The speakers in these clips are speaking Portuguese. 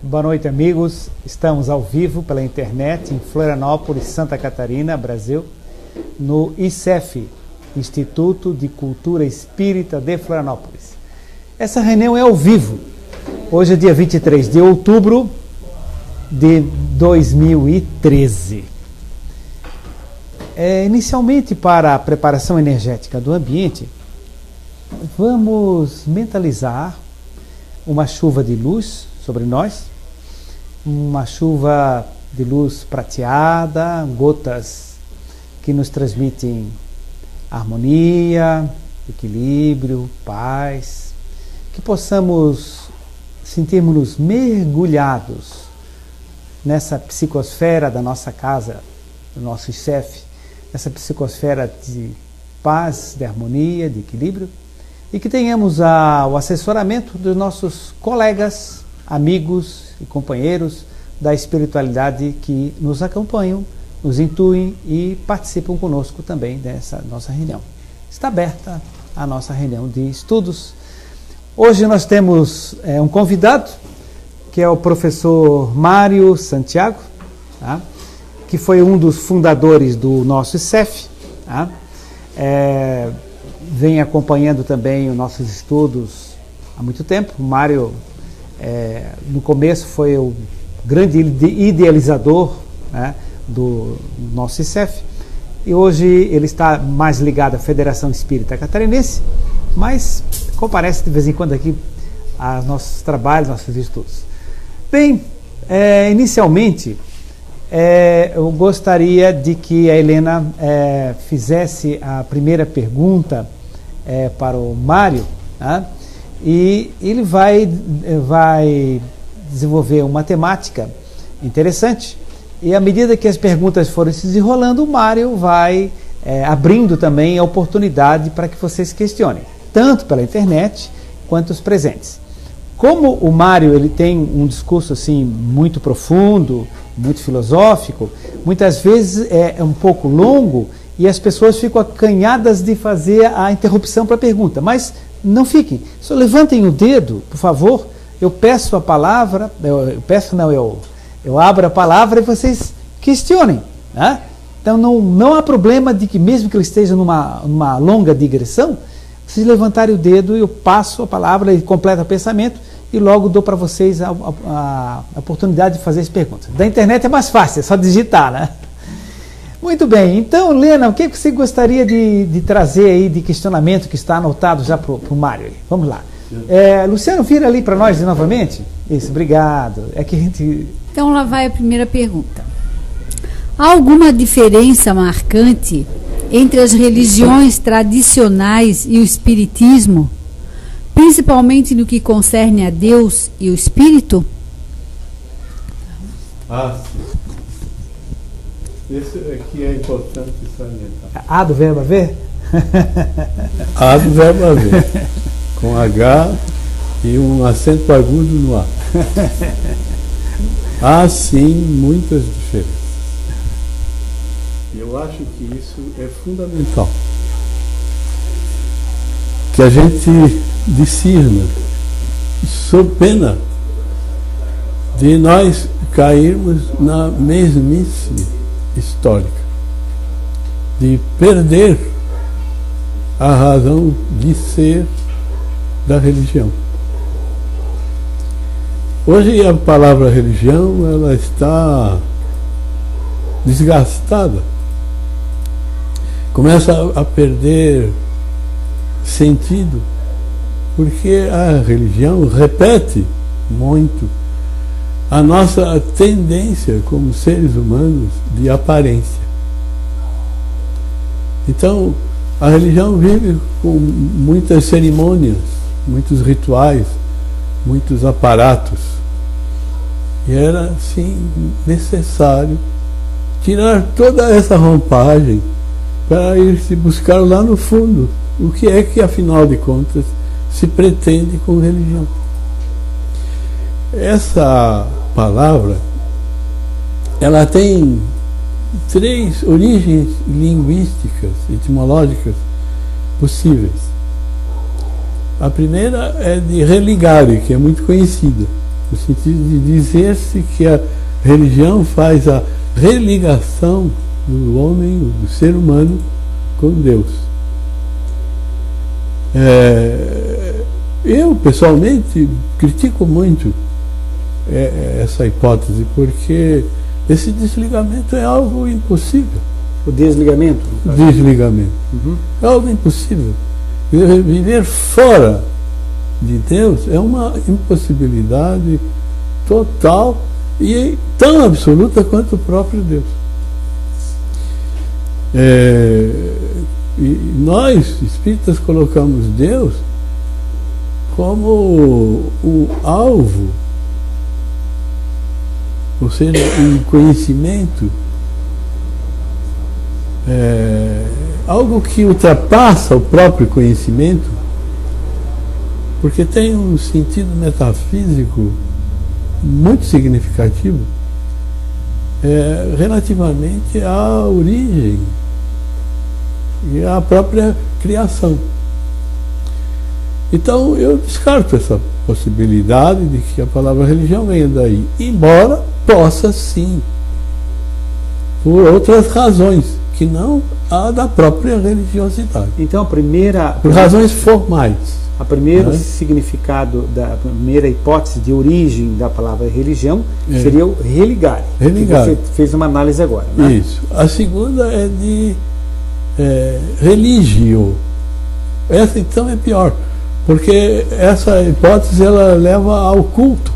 Boa noite, amigos. Estamos ao vivo pela internet em Florianópolis, Santa Catarina, Brasil, no ICEF, Instituto de Cultura Espírita de Florianópolis. Essa reunião é ao vivo. Hoje é dia 23 de outubro de 2013. Inicialmente, para a preparação energética do ambiente, vamos mentalizar uma chuva de luz sobre nós, uma chuva de luz prateada, gotas que nos transmitem harmonia, equilíbrio, paz, que possamos sentirmos-nos mergulhados nessa psicosfera da nossa casa, do nosso ICEF, essa psicosfera de paz, de harmonia, de equilíbrio, e que tenhamos o assessoramento dos nossos colegas, amigos e companheiros da espiritualidade que nos acompanham, nos intuem e participam conosco também dessa nossa reunião. Está aberta a nossa reunião de estudos. Hoje nós temos um convidado, que é o professor Mário Santiago, tá? Que foi um dos fundadores do nosso ICEF, tá? Vem acompanhando também os nossos estudos há muito tempo. O Mário, no começo, foi o grande idealizador, né, do nosso ICEF, e hoje ele está mais ligado à Federação Espírita Catarinense, mas comparece de vez em quando aqui aos nossos trabalhos, nossos estudos. Bem, inicialmente, eu gostaria de que a Helena fizesse a primeira pergunta para o Mário, né? E ele vai desenvolver uma temática interessante, e à medida que as perguntas forem se desenrolando, o Mário vai abrindo também a oportunidade para que vocês questionem, tanto pela internet quanto os presentes. Como o Mário ele tem um discurso assim muito profundo, muito filosófico, muitas vezes é um pouco longo e as pessoas ficam acanhadas de fazer a interrupção para a pergunta. Mas não fiquem, só levantem o dedo, por favor. Eu peço a palavra, eu abro a palavra e vocês questionem, né? Então não há problema de que, mesmo que ele esteja numa longa digressão, vocês levantarem o dedo, eu passo a palavra e completo o pensamento e logo dou para vocês a oportunidade de fazer as perguntas. Da internet é mais fácil, é só digitar, né? Muito bem, então, Lena, o que você gostaria de trazer aí de questionamento que está anotado já para o Mário? Vamos lá. Luciano, vira ali para nós novamente. Isso, obrigado. Então, lá vai a primeira pergunta. Há alguma diferença marcante entre as religiões tradicionais e o espiritismo, principalmente no que concerne a Deus e o Espírito? Sim. Isso aqui é importante salientar. A do verbo haver? A do verbo haver. Com H e um acento agudo no A. Há sim muitas diferenças. Eu acho que isso é fundamental. Que a gente discirna, sob pena de nós cairmos na mesmice histórica, de perder a razão de ser da religião. Hoje a palavra religião ela está desgastada, começa a perder sentido, porque a religião repete muito a nossa tendência como seres humanos de aparência. Então, a religião vive com muitas cerimônias, muitos rituais, muitos aparatos. E era, sim, necessário tirar toda essa roupagem para ir se buscar lá no fundo o que é que, afinal de contas, se pretende com religião. Essa palavra, ela tem 3 origens linguísticas, etimológicas possíveis. A primeira é de religare, que é muito conhecida. no sentido de dizer-se que a religião faz a religação do homem, do ser humano, com Deus. Eu, pessoalmente, critico muito essa hipótese, porque esse desligamento é algo impossível. O desligamento? Desligamento. É algo impossível. Viver fora de Deus é uma impossibilidade total e tão absoluta quanto o próprio Deus. E nós, espíritas, colocamos Deus como o alvo, ou seja, um conhecimento, algo que ultrapassa o próprio conhecimento, porque tem um sentido metafísico muito significativo relativamente à origem e à própria criação. Então eu descarto essa possibilidade de que a palavra religião venha daí, embora possa sim, por outras razões, que não a da própria religiosidade. Então por razões formais. A primeiro significado, da primeira hipótese de origem da palavra religião seria o religare. Religare. Que você fez uma análise agora, né? Isso. A segunda é de religio. Essa então é pior, porque essa hipótese ela leva ao culto.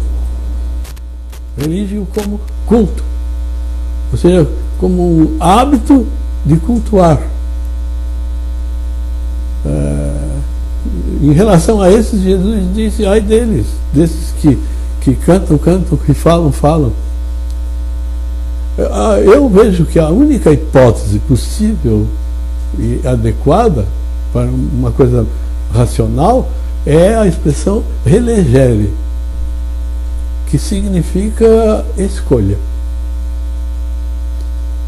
Religio como culto, ou seja, como um hábito de cultuar. Em relação a esses, Jesus disse: ai deles, desses que cantam, que falam. Eu vejo que a única hipótese possível e adequada para uma coisa racional é a expressão relegere, que significa escolha.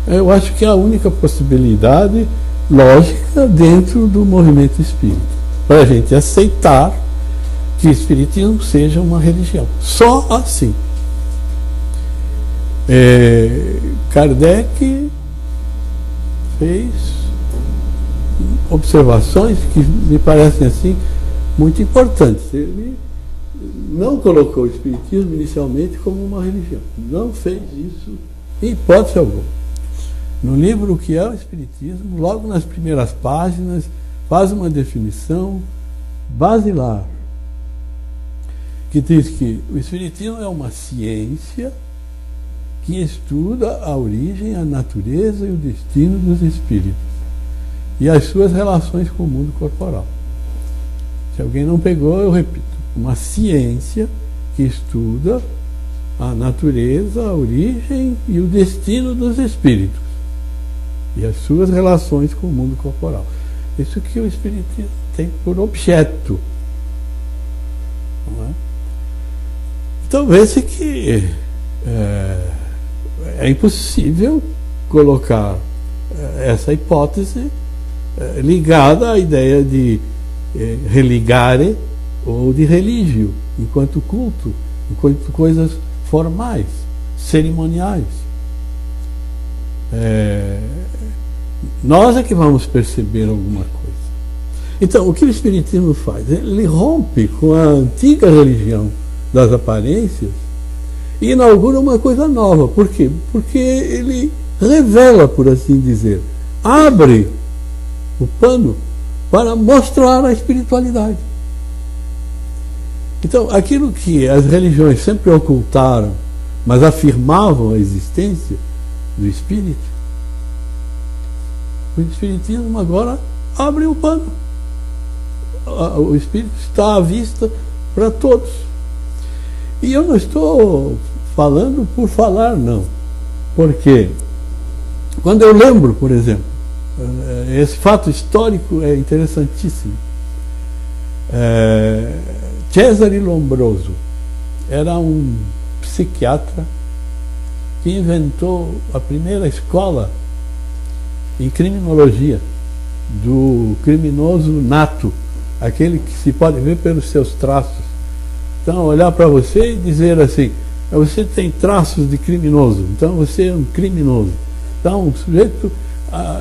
Eu acho que é a única possibilidade lógica dentro do movimento espírita, para a gente aceitar que o espiritismo seja uma religião. Só assim. Kardec fez observações que me parecem assim muito importantes. Ele não colocou o espiritismo inicialmente como uma religião. Não fez isso em hipótese alguma. No livro O que é o Espiritismo, logo nas primeiras páginas, faz uma definição basilar, que diz que o Espiritismo é uma ciência que estuda a origem, a natureza e o destino dos espíritos e as suas relações com o mundo corporal. Se alguém não pegou, eu repito: uma ciência que estuda a natureza, a origem e o destino dos espíritos e as suas relações com o mundo corporal. Isso que o espiritismo tem por objeto. Não é? Então vê-se que é impossível colocar essa hipótese ligada à ideia de religare ou de religio, enquanto culto, enquanto coisas formais, cerimoniais. Nós é que vamos perceber alguma coisa. Então, o que o Espiritismo faz? Ele rompe com a antiga religião das aparências e inaugura uma coisa nova. Por quê? Porque ele revela, por assim dizer, abre o pano para mostrar a espiritualidade. Então, aquilo que as religiões sempre ocultaram, mas afirmavam a existência do espírito, o espiritismo agora abre o pano. O espírito está à vista para todos. E eu não estou falando por falar, não. Porque quando eu lembro, por exemplo, esse fato histórico é interessantíssimo. Cesare Lombroso era um psiquiatra que inventou a primeira escola em criminologia do criminoso nato, aquele que se pode ver pelos seus traços, Então, olhar para você e dizer assim, você tem traços de criminoso, então você é um criminoso. Então, um sujeito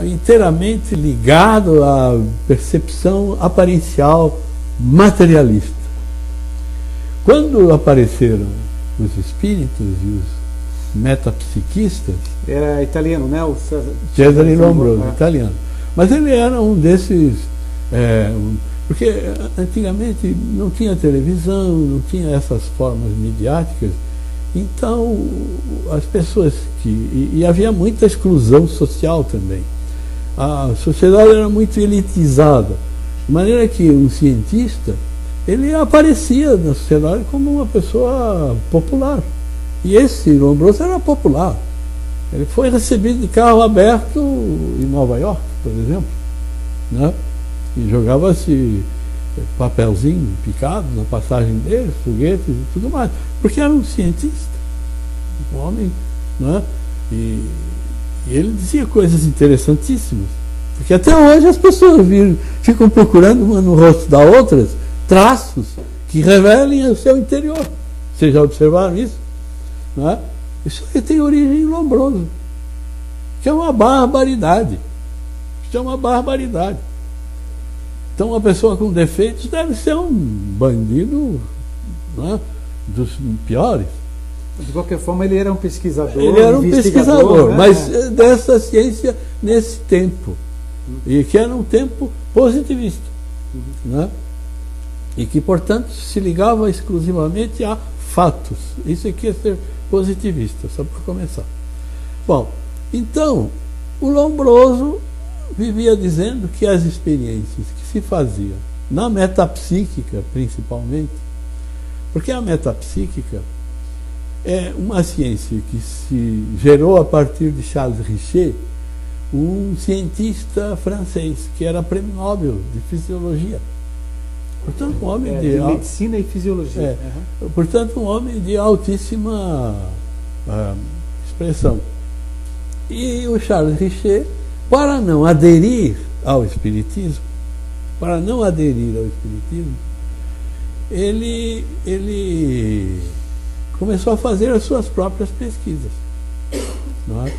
inteiramente ligado à percepção aparencial materialista. Quando apareceram os espíritos e os metapsiquistas... Era italiano, né? O Cesare Lombroso, italiano. Mas ele era um desses... porque antigamente não tinha televisão, não tinha essas formas midiáticas, então as pessoas e havia muita exclusão social também. A sociedade era muito elitizada, de maneira que um cientista, ele aparecia na sociedade como uma pessoa popular. E esse Lombroso era popular. Ele foi recebido de carro aberto em Nova York, por exemplo, né? E jogava-se papelzinho picado na passagem dele, foguetes e tudo mais, porque era um cientista, um homem, né? E ele dizia coisas interessantíssimas, porque até hoje as pessoas ficam procurando uma no rosto da outra traços que revelem o seu interior. Vocês já observaram isso? Não é? Isso aí tem origem em Lombroso, que é uma barbaridade. Isso é uma barbaridade. Então, uma pessoa com defeitos deve ser um bandido, não é? Dos piores. De qualquer forma, ele era um pesquisador. Ele era um pesquisador, né? mas dessa ciência nesse tempo. E que era um tempo positivista. Né? E que, portanto, se ligava exclusivamente a fatos. Isso aqui é ser positivista, só para começar. Bom, então, o Lombroso vivia dizendo que as experiências que se faziam na metapsíquica, principalmente, porque a metapsíquica é uma ciência que se gerou a partir de Charles Richer, um cientista francês que era prêmio Nobel de fisiologia. Portanto, um homem de medicina e fisiologia. Portanto, um homem de altíssima expressão. E o Charles Richer, para não aderir ao espiritismo, ele começou a fazer as suas próprias pesquisas. Não é?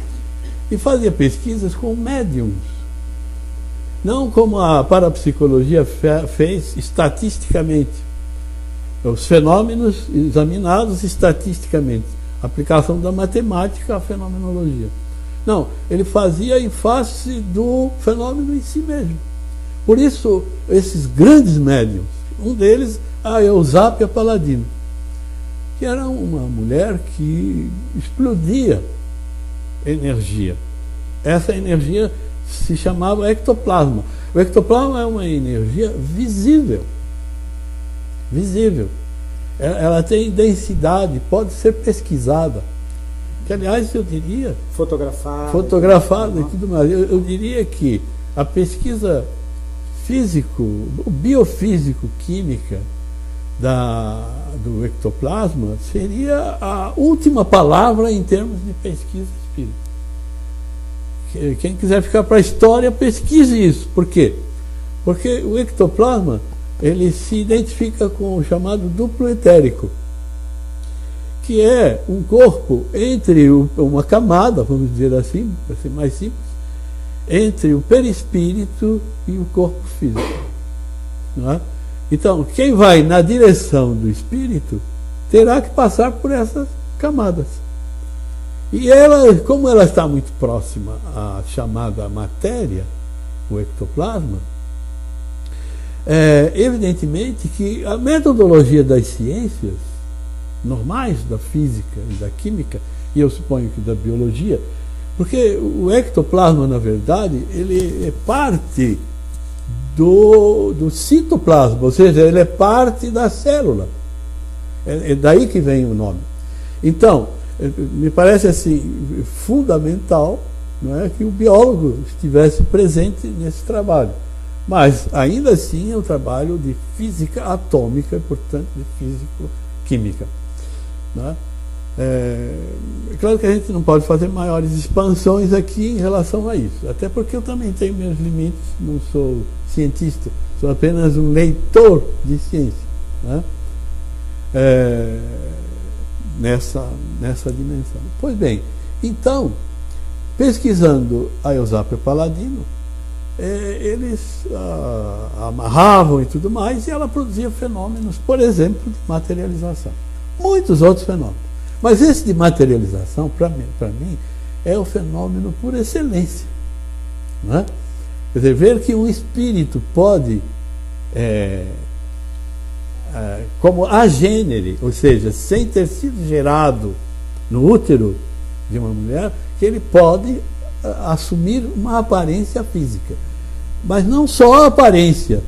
E fazia pesquisas com médiums. Não como a parapsicologia fez estatisticamente. Os fenômenos examinados estatisticamente. Aplicação da matemática à fenomenologia. Não, ele fazia em face do fenômeno em si mesmo. Por isso, esses grandes médiums, um deles, a Eusápia Paladino, que era uma mulher que explodia energia. Essa energia se chamava ectoplasma. O ectoplasma é uma energia visível. Visível. Ela tem densidade, pode ser pesquisada. Que, aliás, eu diria... Fotografada e tudo mais. Eu diria que a pesquisa biofísico-química do ectoplasma seria a última palavra em termos de pesquisa espírita. Quem quiser ficar para a história, pesquise isso. Por quê? Porque o ectoplasma ele se identifica com o chamado duplo etérico, que é um corpo entre uma camada, vamos dizer assim, para ser mais simples, entre o perispírito e o corpo físico. Não é? Então, quem vai na direção do espírito terá que passar por essas camadas. E ela, como ela está muito próxima à chamada matéria, o ectoplasma, evidentemente que a metodologia das ciências normais, da física e da química, e eu suponho que da biologia, porque o ectoplasma, na verdade, ele é parte do citoplasma, ou seja, ele é parte da célula. É daí que vem o nome. Então, me parece assim fundamental, não é, que o biólogo estivesse presente nesse trabalho. Mas, ainda assim, é um trabalho de física atômica, portanto, de físico-química. Não é? É claro que a gente não pode fazer maiores expansões aqui em relação a isso, até porque eu também tenho meus limites, não sou cientista, sou apenas um leitor de ciência. Né? nessa dimensão. Pois bem, então, pesquisando a Eusápia Paladino, eles amarravam e tudo mais, e ela produzia fenômenos, por exemplo, de materialização. Muitos outros fenômenos. Mas esse de materialização, para mim, é o fenômeno por excelência. Não é? Quer dizer, ver que um espírito pode, como agênere, ou seja, sem ter sido gerado no útero de uma mulher, que ele pode assumir uma aparência física. Mas não só a aparência,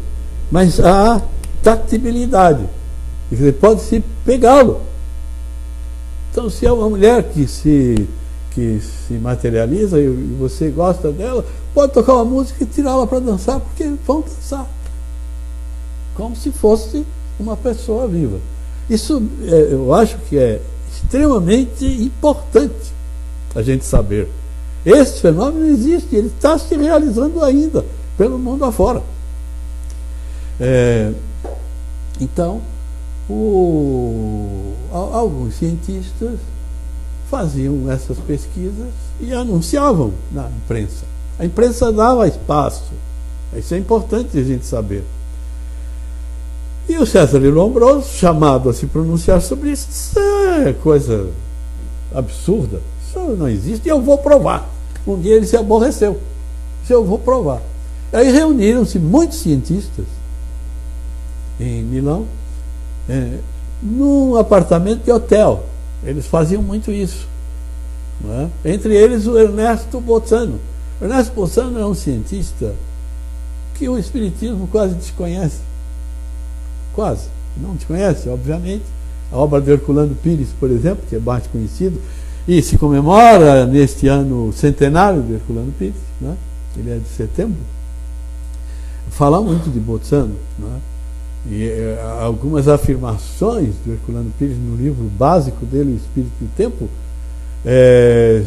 mas a tactibilidade. Quer dizer, pode-se pegá-lo. Então, se é uma mulher que se materializa e você gosta dela, pode tocar uma música e tirá-la para dançar, porque vão dançar. Como se fosse uma pessoa viva. Isso eu acho que é extremamente importante a gente saber. Esse fenômeno existe, ele está se realizando ainda pelo mundo afora. Então, alguns cientistas faziam essas pesquisas e anunciavam na imprensa. A imprensa dava espaço. Isso é importante a gente saber. E o César de Lombroso, chamado a se pronunciar sobre isso, disse: é coisa absurda, isso não existe e eu vou provar. Um dia ele se aborreceu. Disse: eu vou provar. Aí reuniram-se muitos cientistas em Milão, num apartamento de hotel. Eles faziam muito isso. Não é? Entre eles o Ernesto Bolzano. Ernesto Bolzano é um cientista que o Espiritismo quase desconhece. Quase. Não desconhece, obviamente. A obra de Herculano Pires, por exemplo, que é mais conhecido, e se comemora neste ano o centenário de Herculano Pires, né? Ele é de setembro. Fala muito de Bolzano, né? E algumas afirmações do Herculano Pires no livro básico dele, O Espírito e o Tempo,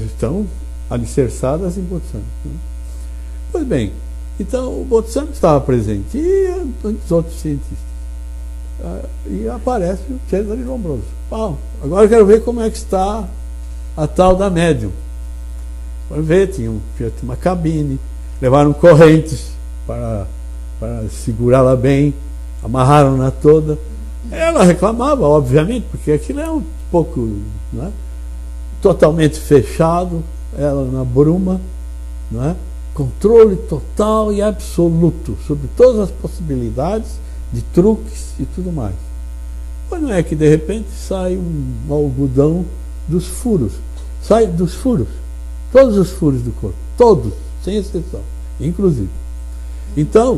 estão alicerçadas em Bolzano, né? Pois bem, então o Bolzano estava presente e muitos outros cientistas. E aparece o César de Lombroso. Agora eu quero ver como é que está a tal da médium. Para ver, tinha uma cabine, levaram correntes para segurá-la bem, amarraram-na toda. Ela reclamava, obviamente, porque aquilo é um pouco, não é? Totalmente fechado, ela na bruma, não é? Controle total e absoluto sobre todas as possibilidades de truques e tudo mais. Mas não é que de repente sai um algodão dos furos. Sai dos furos. Todos os furos do corpo. Todos, sem exceção. Inclusive. Então,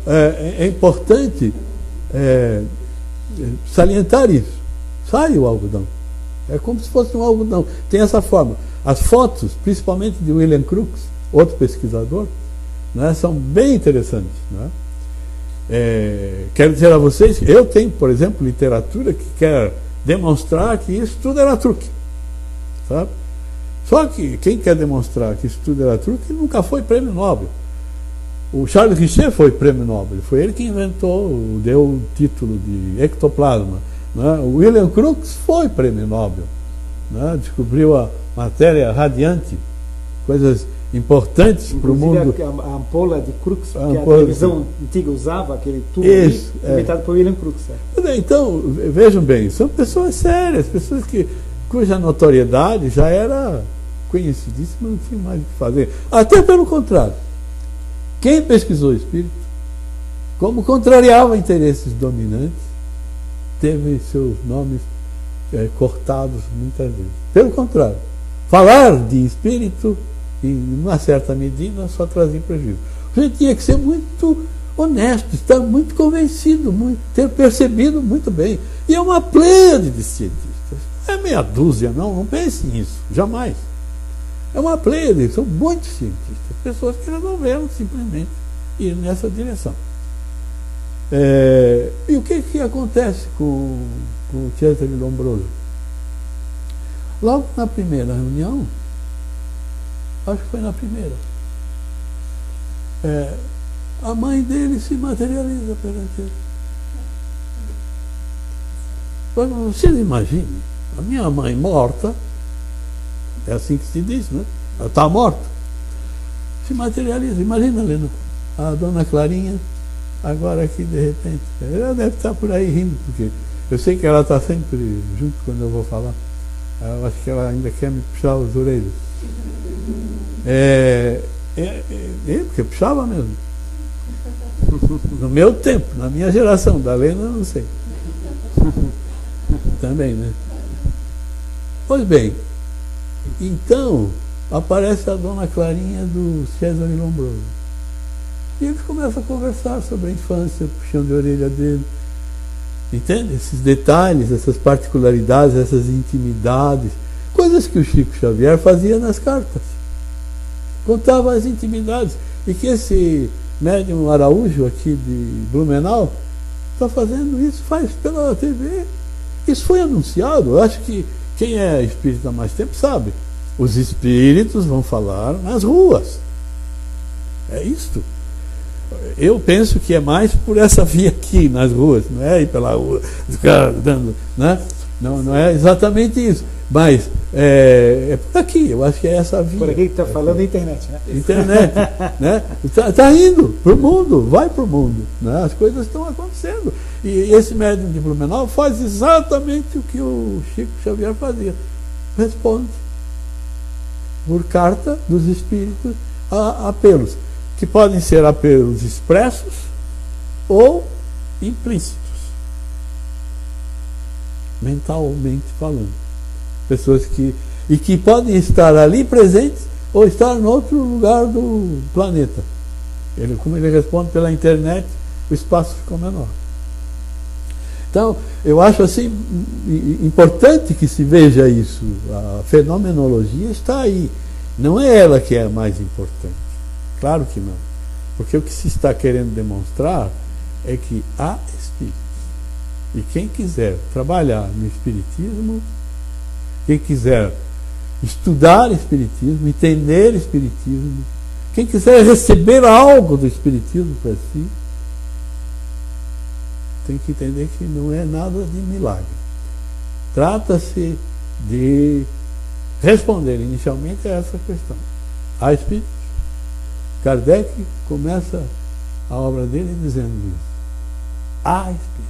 é importante salientar isso. Sai o algodão. É como se fosse um algodão. Tem essa forma. As fotos, principalmente de William Crookes, outro pesquisador, né, são bem interessantes. Né? Quero dizer a vocês que eu tenho, por exemplo, literatura que quer demonstrar que isso tudo era truque. Sabe? Só que quem quer demonstrar que isso tudo era truque nunca foi prêmio Nobel. O Charles Richer foi prêmio Nobel. Foi ele que inventou, deu o título de ectoplasma. Né? O William Crookes foi prêmio Nobel. Né? Descobriu a matéria radiante, coisas importantes para o mundo. A ampola de Crookes, que a televisão antiga usava, aquele tubo inventado por William Crookes. Então, vejam bem, são pessoas sérias, pessoas cuja notoriedade já era conhecidíssima, não tinha mais o que fazer. Até pelo contrário, quem pesquisou o espírito, como contrariava interesses dominantes, teve seus nomes cortados muitas vezes. Pelo contrário, falar de espírito, em uma certa medida, só trazia prejuízo. A gente tinha que ser muito honesto, estar muito convencido, ter percebido muito bem. E é uma pleiade de cientistas. Não é meia dúzia, não pense nisso, jamais. É uma pleiade, são muitos cientistas, pessoas que resolveram simplesmente ir nessa direção. E o que acontece com o César de Lombroso? Logo na primeira reunião, acho que foi na primeira, a mãe dele se materializa perante ele. Vocês imaginem, a minha mãe morta, é assim que se diz, né? Ela está morta, se materializa. Imagina, Helena, a dona Clarinha, agora aqui de repente, ela deve estar por aí rindo, porque eu sei que ela está sempre junto quando eu vou falar. Eu acho que ela ainda quer me puxar os orelhos. Porque puxava mesmo. No meu tempo, na minha geração, da Helena, não sei. Também, né? Pois bem, então aparece a dona Clarinha do César Lombroso. E eles começam a conversar sobre a infância, puxando de orelha dele. Entende? Esses detalhes, essas particularidades, essas intimidades, coisas que o Chico Xavier fazia nas cartas. Contava as intimidades. E que esse médium Araújo aqui de Blumenau está fazendo isso, faz pela TV. Isso foi anunciado. Eu acho que quem é espírita há mais tempo sabe. Os espíritos vão falar nas ruas. É isto. Eu penso que é mais por essa via aqui nas ruas, não é ir pela rua, dando, né? Não é exatamente isso. Mas é por aqui, eu acho que é essa via. Por aqui que está falando a internet, né? Internet, né? Está indo para o mundo, vai para o mundo, né? As coisas estão acontecendo. E esse médium de Blumenau faz exatamente o que o Chico Xavier fazia. Responde por carta dos espíritos a apelos, que podem ser apelos expressos ou implícitos, mentalmente falando. Pessoas que podem estar ali presentes ou estar em outro lugar do planeta. Como ele responde pela internet, o espaço ficou menor. Então, eu acho assim importante que se veja isso. A fenomenologia está aí. Não é ela que é a mais importante. Claro que não. Porque o que se está querendo demonstrar é que há espíritos. E quem quiser trabalhar no espiritismo, quem quiser estudar espiritismo, entender espiritismo, quem quiser receber algo do espiritismo para si, tem que entender que não é nada de milagre. Trata-se de responder inicialmente a essa questão. Há espíritos? Kardec começa a obra dele dizendo isso. Há espíritos.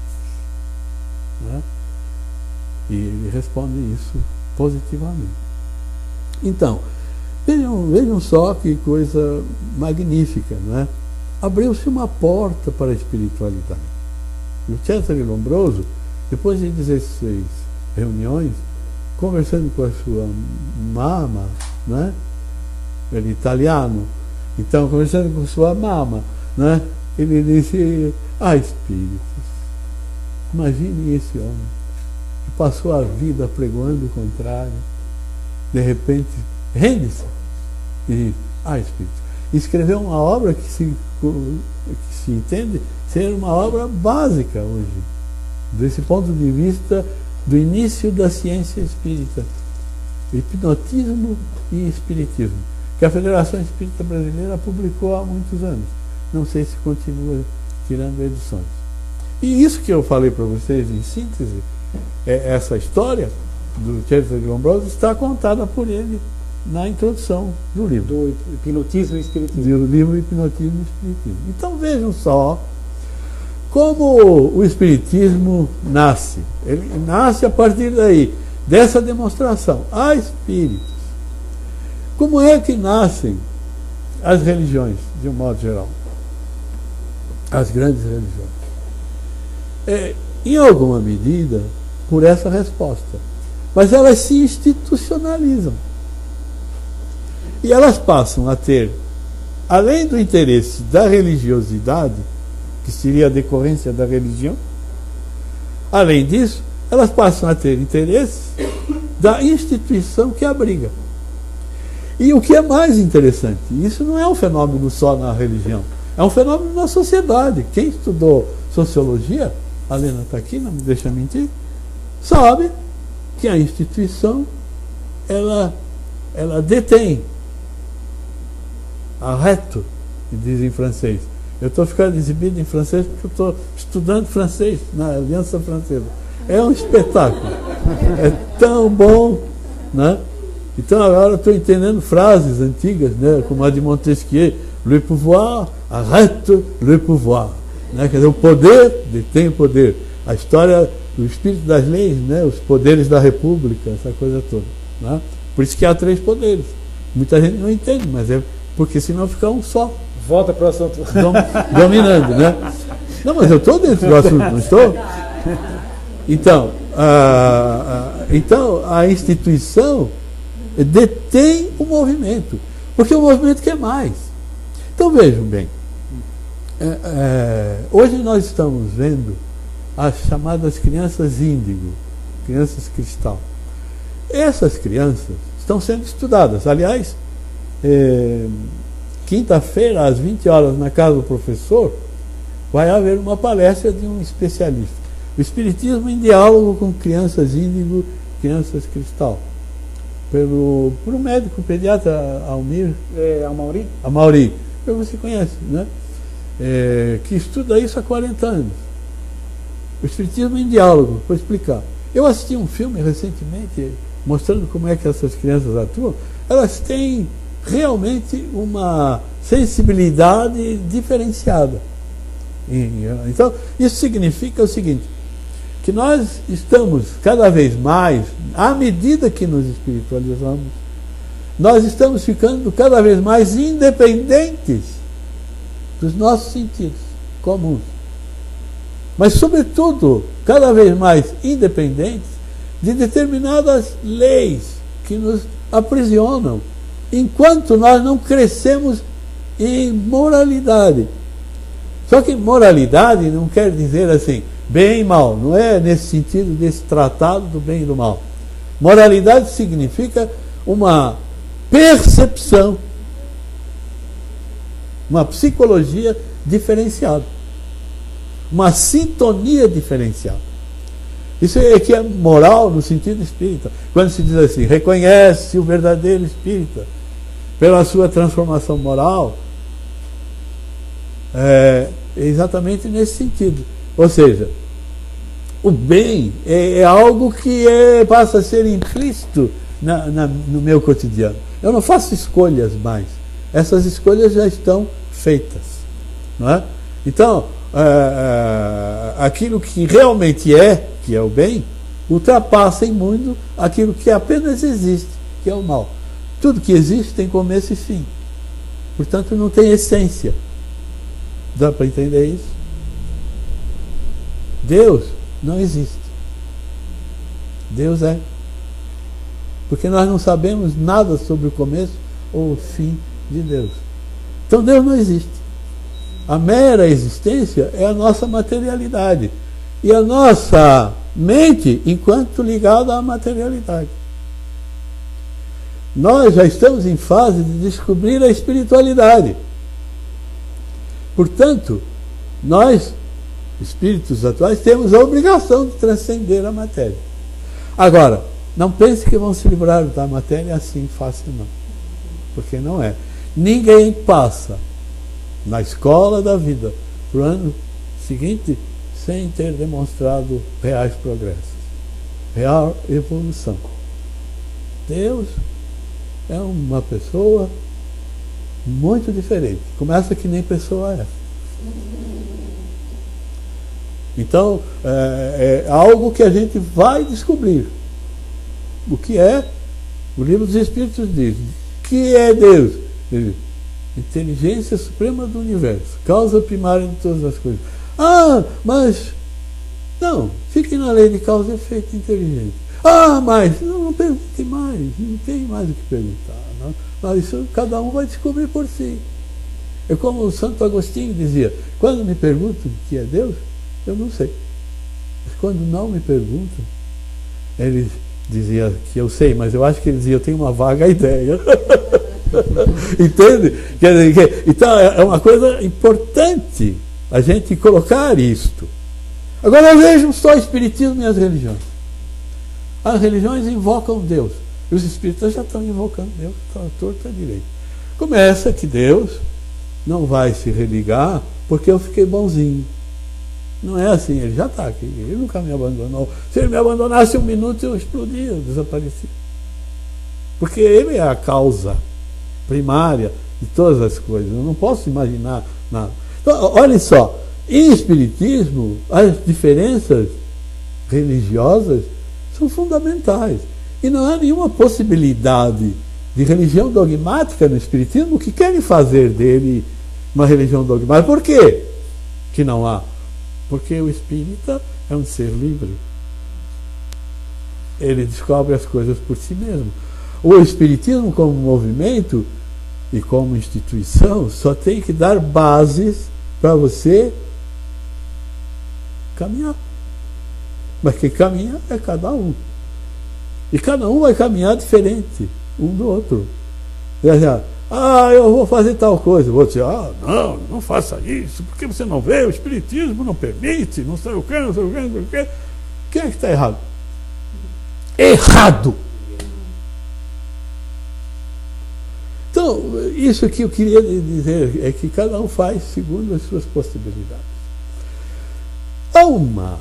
Né? E ele responde isso positivamente. Então, vejam só que coisa magnífica, não é? Abriu-se uma porta para a espiritualidade. E o Cesare Lombroso, depois de 16 reuniões, conversando com a sua mama, né? Ele é italiano, então conversando com sua mama, né? Ele disse: espíritos, imagine esse homem que passou a vida pregoando o contrário, de repente rende-se e diz: espíritos. Escreveu uma obra que se entende ser uma obra básica hoje, desse ponto de vista do início da ciência espírita, hipnotismo e espiritismo, que a Federação Espírita Brasileira publicou há muitos anos. Não sei se continua tirando edições. E isso que eu falei para vocês em síntese, essa história do Cesare Lombroso está contada por ele na introdução do livro. Do Hipnotismo e Espiritismo. Do livro Hipnotismo e Espiritismo. Então vejam só como o Espiritismo nasce. Ele nasce a partir daí, dessa demonstração. Há espíritos. Como é que nascem as religiões, de um modo geral? As grandes religiões. Em alguma medida, por essa resposta. Mas elas se institucionalizam. E elas passam a ter, além do interesse da religiosidade, que seria a decorrência da religião, além disso, elas passam a ter interesse da instituição que abriga. E o que é mais interessante, isso não é um fenômeno só na religião, é um fenômeno na sociedade. Quem estudou sociologia, a Helena está aqui, não me deixa mentir, sabe que a instituição ela detém, arrête, que diz em francês, Eu estou ficando exibido em francês porque eu estou estudando francês na Aliança Francesa. É um espetáculo. É tão bom, né? Então agora eu estou entendendo frases antigas, né? Como a de Montesquieu, le pouvoir arrête le pouvoir. Né? Quer dizer, o poder detém o poder. A história, o espírito das leis, né? Os poderes da república, essa coisa toda. Né? Por isso que há 3 poderes. Muita gente não entende, mas é porque senão fica um só. Volta para o assunto. Dominando, né? Não, mas eu estou dentro do assunto, não estou? Então, a instituição detém o movimento, porque o movimento quer mais. Então vejam bem, hoje nós estamos vendo as chamadas crianças índigo, crianças cristal. Essas crianças estão sendo estudadas. Aliás, quinta-feira, às 20 horas, na casa do professor, vai haver uma palestra de um especialista. O Espiritismo em diálogo com crianças índigo, crianças cristal. Por um médico pediatra, Almir. Amauri, que você conhece, né? Que estuda isso há 40 anos. O Espiritismo em diálogo, vou explicar. Eu assisti um filme recentemente mostrando como é que essas crianças atuam. Elas têm realmente uma sensibilidade diferenciada. Então, isso significa o seguinte, que nós estamos cada vez mais, à medida que nos espiritualizamos, nós estamos ficando cada vez mais independentes dos nossos sentidos comuns. Mas, sobretudo, cada vez mais independentes de determinadas leis que nos aprisionam, enquanto nós não crescemos em moralidade. Só que moralidade não quer dizer assim, bem e mal, não é nesse sentido desse tratado do bem e do mal. Moralidade significa uma percepção, uma psicologia diferenciada, uma sintonia diferenciada. Isso é que é moral no sentido espírita. Quando se diz assim, reconhece o verdadeiro espírita pela sua transformação moral, é exatamente nesse sentido. Ou seja, o bem é algo que passa a ser implícito no meu cotidiano. Eu não faço escolhas mais. Essas escolhas já estão feitas. Não é? Então, aquilo que realmente que é o bem, ultrapassa em muito aquilo que apenas existe, que é o mal. Tudo que existe tem começo e fim. Portanto, não tem essência. Dá para entender isso? Deus não existe. Deus é. Porque nós não sabemos nada sobre o começo ou o fim de Deus. Então Deus não existe. A mera existência é a nossa materialidade. E a nossa mente, enquanto ligada à materialidade. Nós já estamos em fase de descobrir a espiritualidade. Portanto, nós, espíritos atuais, temos a obrigação de transcender a matéria. Agora, não pense que vão se livrar da matéria assim fácil, não. Porque não é. Ninguém passa na escola da vida para o ano seguinte sem ter demonstrado reais progressos, real evolução. Deus é uma pessoa muito diferente. Começa que nem pessoa é. Então, é algo que a gente vai descobrir. O que é? O Livro dos Espíritos diz. O que é Deus? Ele diz, inteligência suprema do universo, causa primária de todas as coisas. Ah, mas... Não, fique na lei de causa e efeito inteligente. Ah, mas... Não pergunte mais, não tem mais o que perguntar. Não? Mas isso cada um vai descobrir por si. É como o Santo Agostinho dizia, quando me perguntam o que é Deus, eu não sei. Mas quando não me perguntam, ele dizia que eu sei, mas eu acho que ele dizia, eu tenho uma vaga ideia. Entende? Então é uma coisa importante a gente colocar isto. Agora vejam só o Espiritismo e as religiões. As religiões invocam Deus. E os espíritas já estão invocando Deus, torto à direita. Começa que Deus não vai se religar porque eu fiquei bonzinho. Não é assim, ele já está aqui, ele nunca me abandonou. Se ele me abandonasse um minuto, eu explodia, eu desaparecia. Porque ele é a causa primária de todas as coisas. Eu não posso imaginar nada. Então, olha só, em Espiritismo, as diferenças religiosas são fundamentais. E não há nenhuma possibilidade de religião dogmática no Espiritismo que querem fazer dele uma religião dogmática. Por quê que não há? Porque o espírita é um ser livre. Ele descobre as coisas por si mesmo. O Espiritismo, como movimento e como instituição, só tem que dar bases para você caminhar. Mas quem caminha é cada um. E cada um vai caminhar diferente um do outro. Eu vou fazer tal coisa. Vou dizer, não faça isso, porque você não vê, o Espiritismo não permite, não sei o quê, não sei o quê, não sei o quê. Quem é que está errado? Errado! Então, isso que eu queria dizer é que cada um faz segundo as suas possibilidades. Há um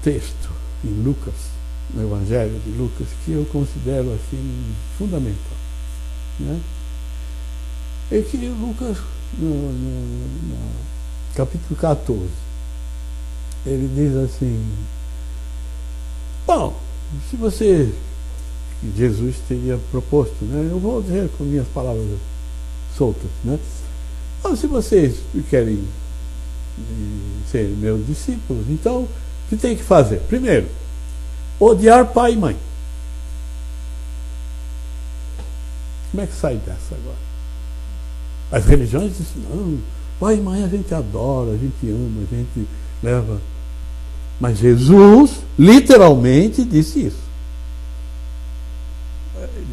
texto em Lucas, no Evangelho de Lucas, que eu considero assim fundamental, né? É que Lucas, no capítulo 14, ele diz assim: bom, se você, Jesus teria proposto, né? Eu vou dizer com minhas palavras soltas, né? Então, se vocês querem ser meus discípulos, então o que tem que fazer? Primeiro, odiar pai e mãe. Como é que sai dessa agora? As religiões dizem, não, pai e mãe a gente adora, a gente ama, a gente leva. Mas Jesus literalmente disse isso.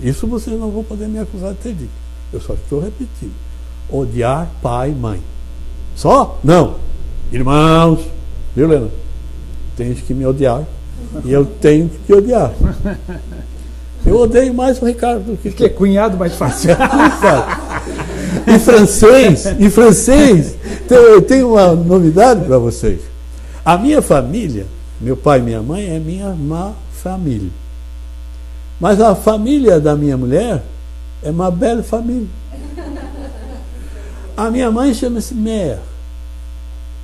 Isso vocês não vão poder me acusar de ter dito. Eu só estou repetindo. Odiar pai e mãe. Só? Não. Irmãos, viu, Helena? Tens que me odiar. E eu tenho que te odiar. Eu odeio mais o Ricardo do que é cunhado mais fácil. Em francês, tem uma novidade para vocês. A minha família, meu pai e minha mãe, é minha má família. Mas a família da minha mulher é uma belle família. A minha mãe chama-se mère,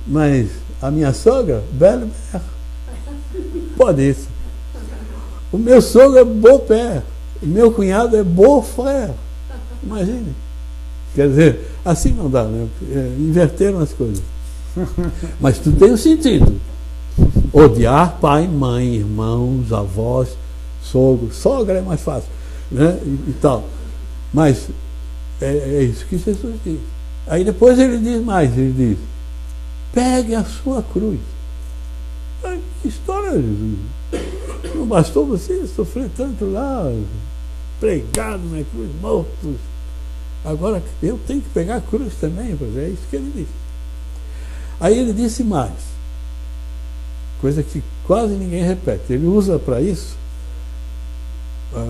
mas a minha sogra, belle mère. Pode isso. O meu sogro é beau-père, o meu cunhado é beau-frère. Imagine. Quer dizer, assim não dá, né? Inverteram as coisas. Mas tudo tem um sentido. Odiar pai, mãe, irmãos, avós, sogro. Sogra é mais fácil, né? E tal. Mas é isso que Jesus diz. Aí depois ele diz mais, ele diz: pegue a sua cruz. Que história, Jesus? Não bastou você sofrer tanto lá, pregado na cruz, mortos. Agora eu tenho que pegar a cruz também, pois é isso que ele disse. Aí ele disse mais, coisa que quase ninguém repete. Ele usa para isso.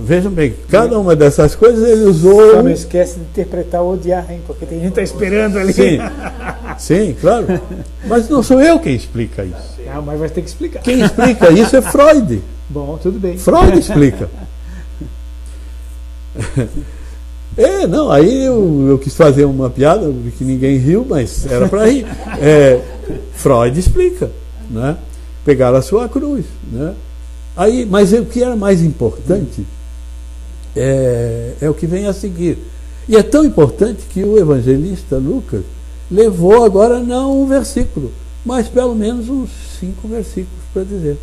Vejam bem, cada uma dessas coisas ele usou. Só não esquece de interpretar o odiar, hein? Porque tem gente que está esperando ali. Sim, claro. Mas não sou eu quem explica isso. Não, mas vai ter que explicar. Quem explica isso é Freud. Bom, tudo bem. Freud explica. Não, aí eu quis fazer uma piada que ninguém riu, mas era para rir. Freud explica, né? Pegar a sua cruz, né? Aí, mas o que era mais importante é o que vem a seguir. E é tão importante que o evangelista Lucas levou agora não um versículo, mas pelo menos uns 5 versículos para dizer.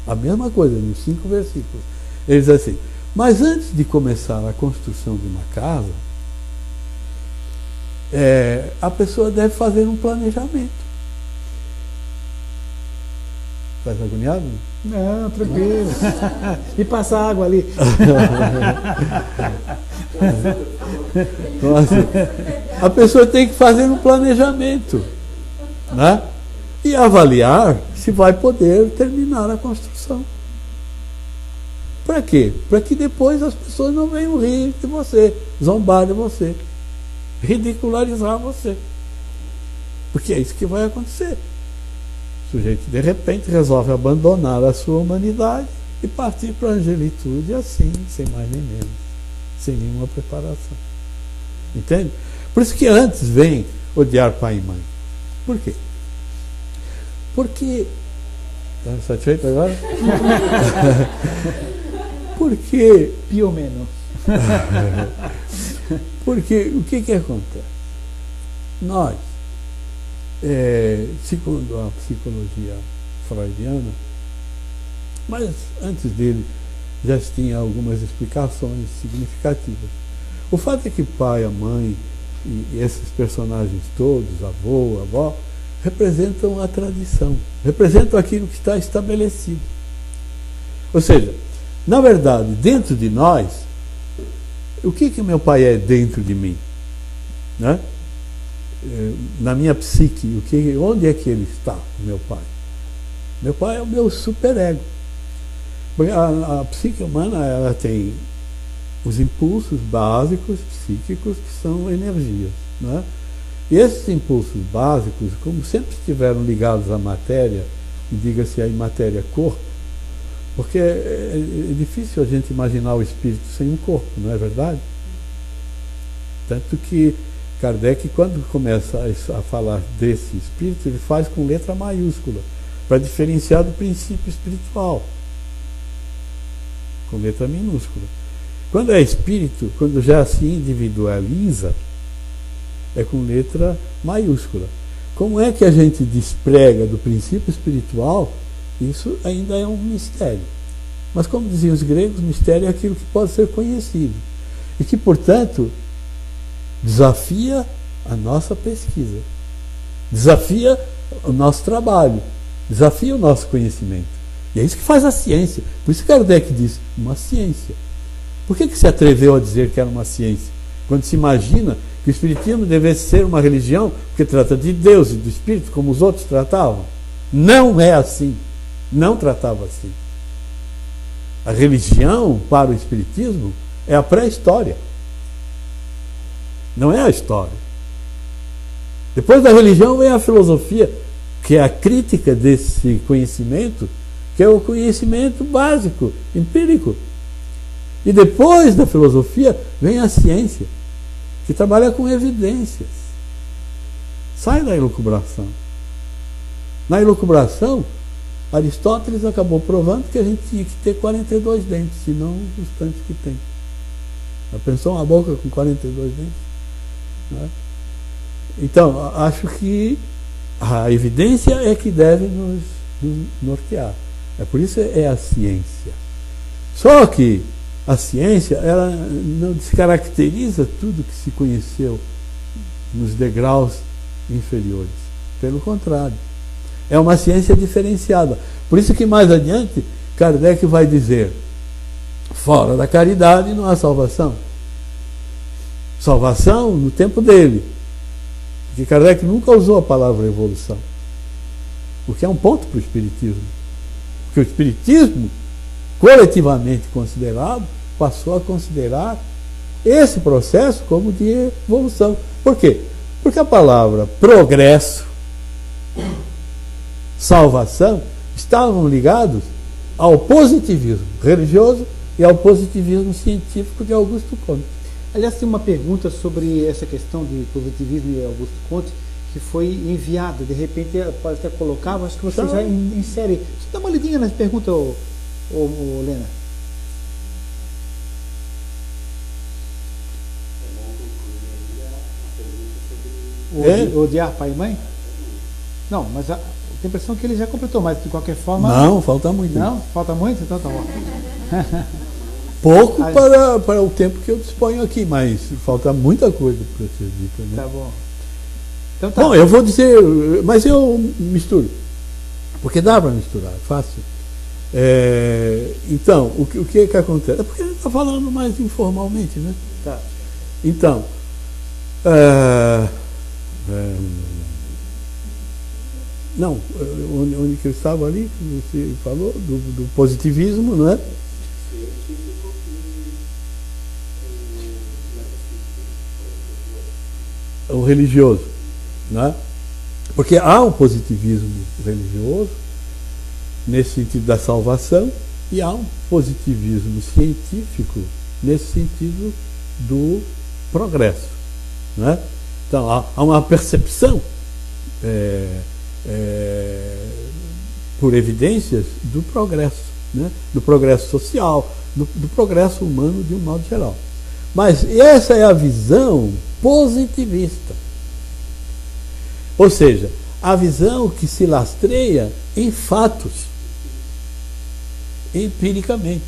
A mesma coisa, nos 5 versículos. Ele diz assim: mas antes de começar a construção de uma casa, a pessoa deve fazer um planejamento. Estás agoniado? Não, tranquilo. E passa água ali. Nossa. A pessoa tem que fazer um planejamento, né? E avaliar se vai poder terminar a construção. Para quê? Para que depois as pessoas não venham rir de você, zombar de você, ridicularizar você. Porque é isso que vai acontecer. O sujeito, de repente, resolve abandonar a sua humanidade e partir para a angelitude assim, sem mais nem menos, sem nenhuma preparação. Entende? Por isso que antes vem odiar pai e mãe. Por quê? Porque... Está satisfeito agora? Porque... Pio menos. Porque o que acontece? Nós, segundo a psicologia freudiana, mas antes dele já se tinha algumas explicações significativas. O fato é que o pai, a mãe e esses personagens todos, avô, avó, representam a tradição, representam aquilo que está estabelecido. Ou seja, na verdade, dentro de nós, o que meu pai é dentro de mim? Né? Na minha psique, onde é que ele está, meu pai? Meu pai é o meu superego. A psique humana, ela tem os impulsos básicos psíquicos, que são energias. Né? E esses impulsos básicos, como sempre estiveram ligados à matéria, e diga-se aí matéria-corpo, porque é difícil a gente imaginar o espírito sem um corpo, não é verdade? Tanto que Kardec, quando começa a falar desse espírito, ele faz com letra maiúscula, para diferenciar do princípio espiritual, com letra minúscula. Quando é espírito, quando já se individualiza, é com letra maiúscula. Como é que a gente desprega do princípio espiritual? Isso ainda é um mistério. Mas, como diziam os gregos, mistério é aquilo que pode ser conhecido e que, portanto, desafia a nossa pesquisa, desafia o nosso trabalho, desafia o nosso conhecimento. E é isso que faz a ciência. Por isso Kardec diz, uma ciência. Por que se atreveu a dizer que era uma ciência? Quando se imagina que o espiritismo devesse ser uma religião, porque trata de Deus e do espírito, como os outros tratavam. Não é assim. Não tratava assim. A religião, para o espiritismo, é a pré-história. Não é a história. Depois da religião vem a filosofia, que é a crítica desse conhecimento, que é o conhecimento básico, empírico. E depois da filosofia vem a ciência, que trabalha com evidências. Sai da elucubração. Na elucubração, Aristóteles acabou provando que a gente tinha que ter 42 dentes, senão os tantos que tem. Já pensou uma boca com 42 dentes? Né? Então, acho que a evidência é que deve nos nortear. É por isso é a ciência. Só que a ciência, ela não descaracteriza tudo que se conheceu nos degraus inferiores. Pelo contrário. É uma ciência diferenciada. Por isso que mais adiante, Kardec vai dizer, fora da caridade não há salvação. Salvação no tempo dele. Porque Kardec nunca usou a palavra evolução. O que é um ponto para o Espiritismo. Porque o Espiritismo, coletivamente considerado, passou a considerar esse processo como de evolução. Por quê? Porque a palavra progresso, salvação, estavam ligados ao positivismo religioso e ao positivismo científico de Augusto Comte. Aliás, tem uma pergunta sobre essa questão de positivismo e Augusto Comte que foi enviada. De repente, pode até colocar, mas acho que você já insere. Você dá uma lidinha nas perguntas, Lena. Odiar pai e mãe? Não, mas tem a impressão que ele já completou, mas de qualquer forma... Não, falta muito. Não? Falta muito? Então tá bom. Pouco para o tempo que eu disponho aqui, mas falta muita coisa para ser dita. Né? Tá bom. Então, tá. Bom, eu vou dizer, mas eu misturo. Porque dá para misturar, é fácil. Então, o que acontece? É porque a gente está falando mais informalmente, né? Tá. Então, não, onde que eu estava ali, que você falou, do positivismo, não é? O religioso, não é? Porque há um positivismo religioso, nesse sentido da salvação, e há um positivismo científico, nesse sentido do progresso. Né? Então, há uma percepção, por evidências, do progresso, né? Do progresso social, do progresso humano de um modo geral. Mas essa é a visão positivista. Ou seja, a visão que se lastreia em fatos, empiricamente.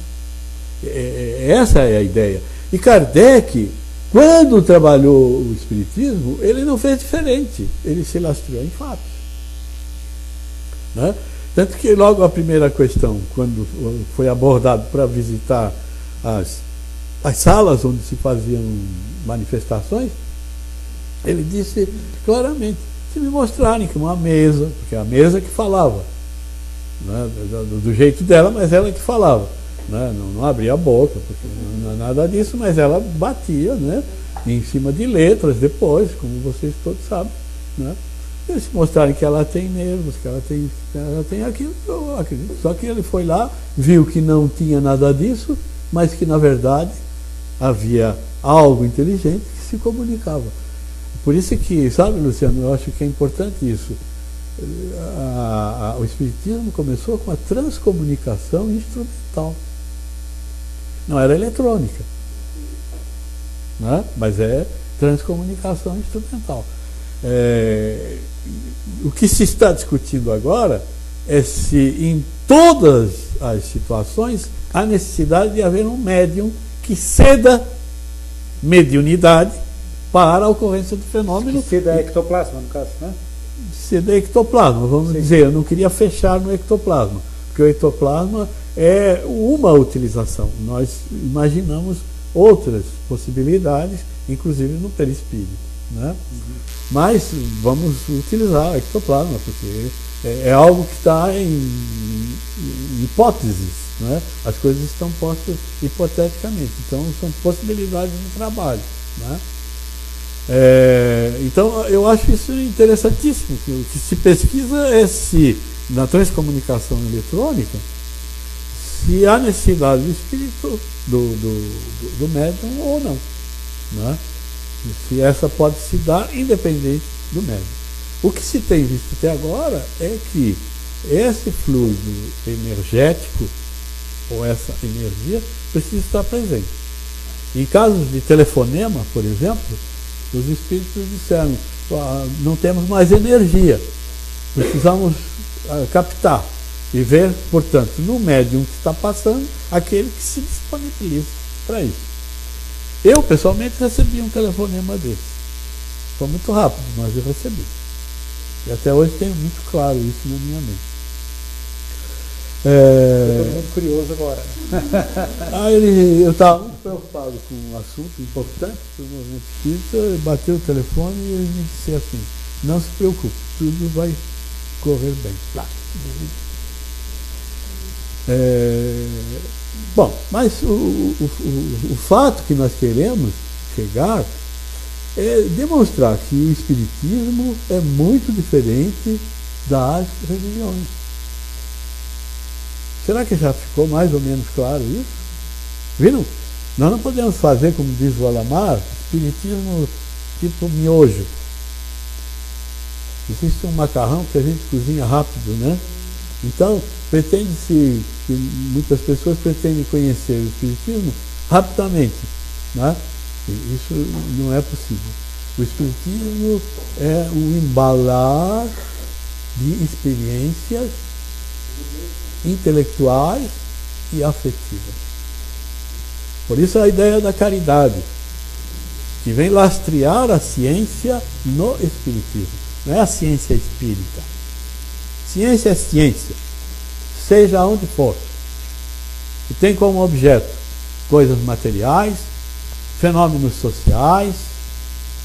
Essa é a ideia. E Kardec, quando trabalhou o Espiritismo, ele não fez diferente. Ele se lastreou em fatos. Né? Tanto que logo a primeira questão, quando foi abordado para visitar as salas onde se faziam manifestações, ele disse claramente: se me mostrarem que uma mesa, porque é a mesa que falava, né, do jeito dela, mas ela que falava, né, não abria a boca, porque não é nada disso, mas ela batia, né, em cima de letras depois, como vocês todos sabem, né. Eles mostrarem que ela tem nervos, que ela tem aquilo, eu acredito. Só que ele foi lá, viu que não tinha nada disso, mas que na verdade havia algo inteligente que se comunicava. Por isso que, sabe, Luciano, eu acho que é importante isso. O Espiritismo começou com a transcomunicação instrumental. Não era eletrônica, né? Mas é transcomunicação instrumental. O que se está discutindo agora é se em todas as situações há necessidade de haver um médium que ceda mediunidade para a ocorrência do fenômeno. Ceda ectoplasma, no caso, né? Ceda ectoplasma, vamos dizer. Eu não queria fechar no ectoplasma, porque o ectoplasma é uma utilização. Nós imaginamos outras possibilidades, inclusive no perispírito, né? Mas vamos utilizar o ectoplasma, porque é algo que está em hipóteses, né? As coisas estão postas hipoteticamente, então são possibilidades de trabalho, né? Então eu acho isso interessantíssimo. O que se pesquisa é se na transcomunicação eletrônica se há necessidade do espírito do médium ou não, né? Se essa pode se dar independente do médium. O que se tem visto até agora é que esse fluido energético ou essa energia precisa estar presente. Em casos de telefonema, por exemplo, os espíritos disseram: não temos mais energia, precisamos captar e ver, portanto, no médium que está passando, aquele que se disponibiliza para isso. Eu, pessoalmente, recebi um telefonema desse. Foi muito rápido, mas eu recebi. E até hoje tenho muito claro isso na minha mente. Estou muito curioso agora. Eu estava muito preocupado com um assunto importante para o movimento espírita, bateu o telefone e ele me disse assim: não se preocupe, tudo vai correr bem. Bom, mas o fato que nós queremos chegar é demonstrar que o Espiritismo é muito diferente das religiões. Será que já ficou mais ou menos claro isso? Viram? Nós não podemos fazer, como diz o Alamar, Espiritismo tipo miojo. Existe um macarrão que a gente cozinha rápido, né? Então, pretende-se, que muitas pessoas pretendem conhecer o Espiritismo rapidamente, né? Isso não é possível. O Espiritismo é um embalar de experiências intelectuais e afetivas. Por isso a ideia da caridade, que vem lastrear a ciência no Espiritismo. Não é a ciência espírita. Ciência é ciência, seja onde for, que tem como objeto coisas materiais, fenômenos sociais,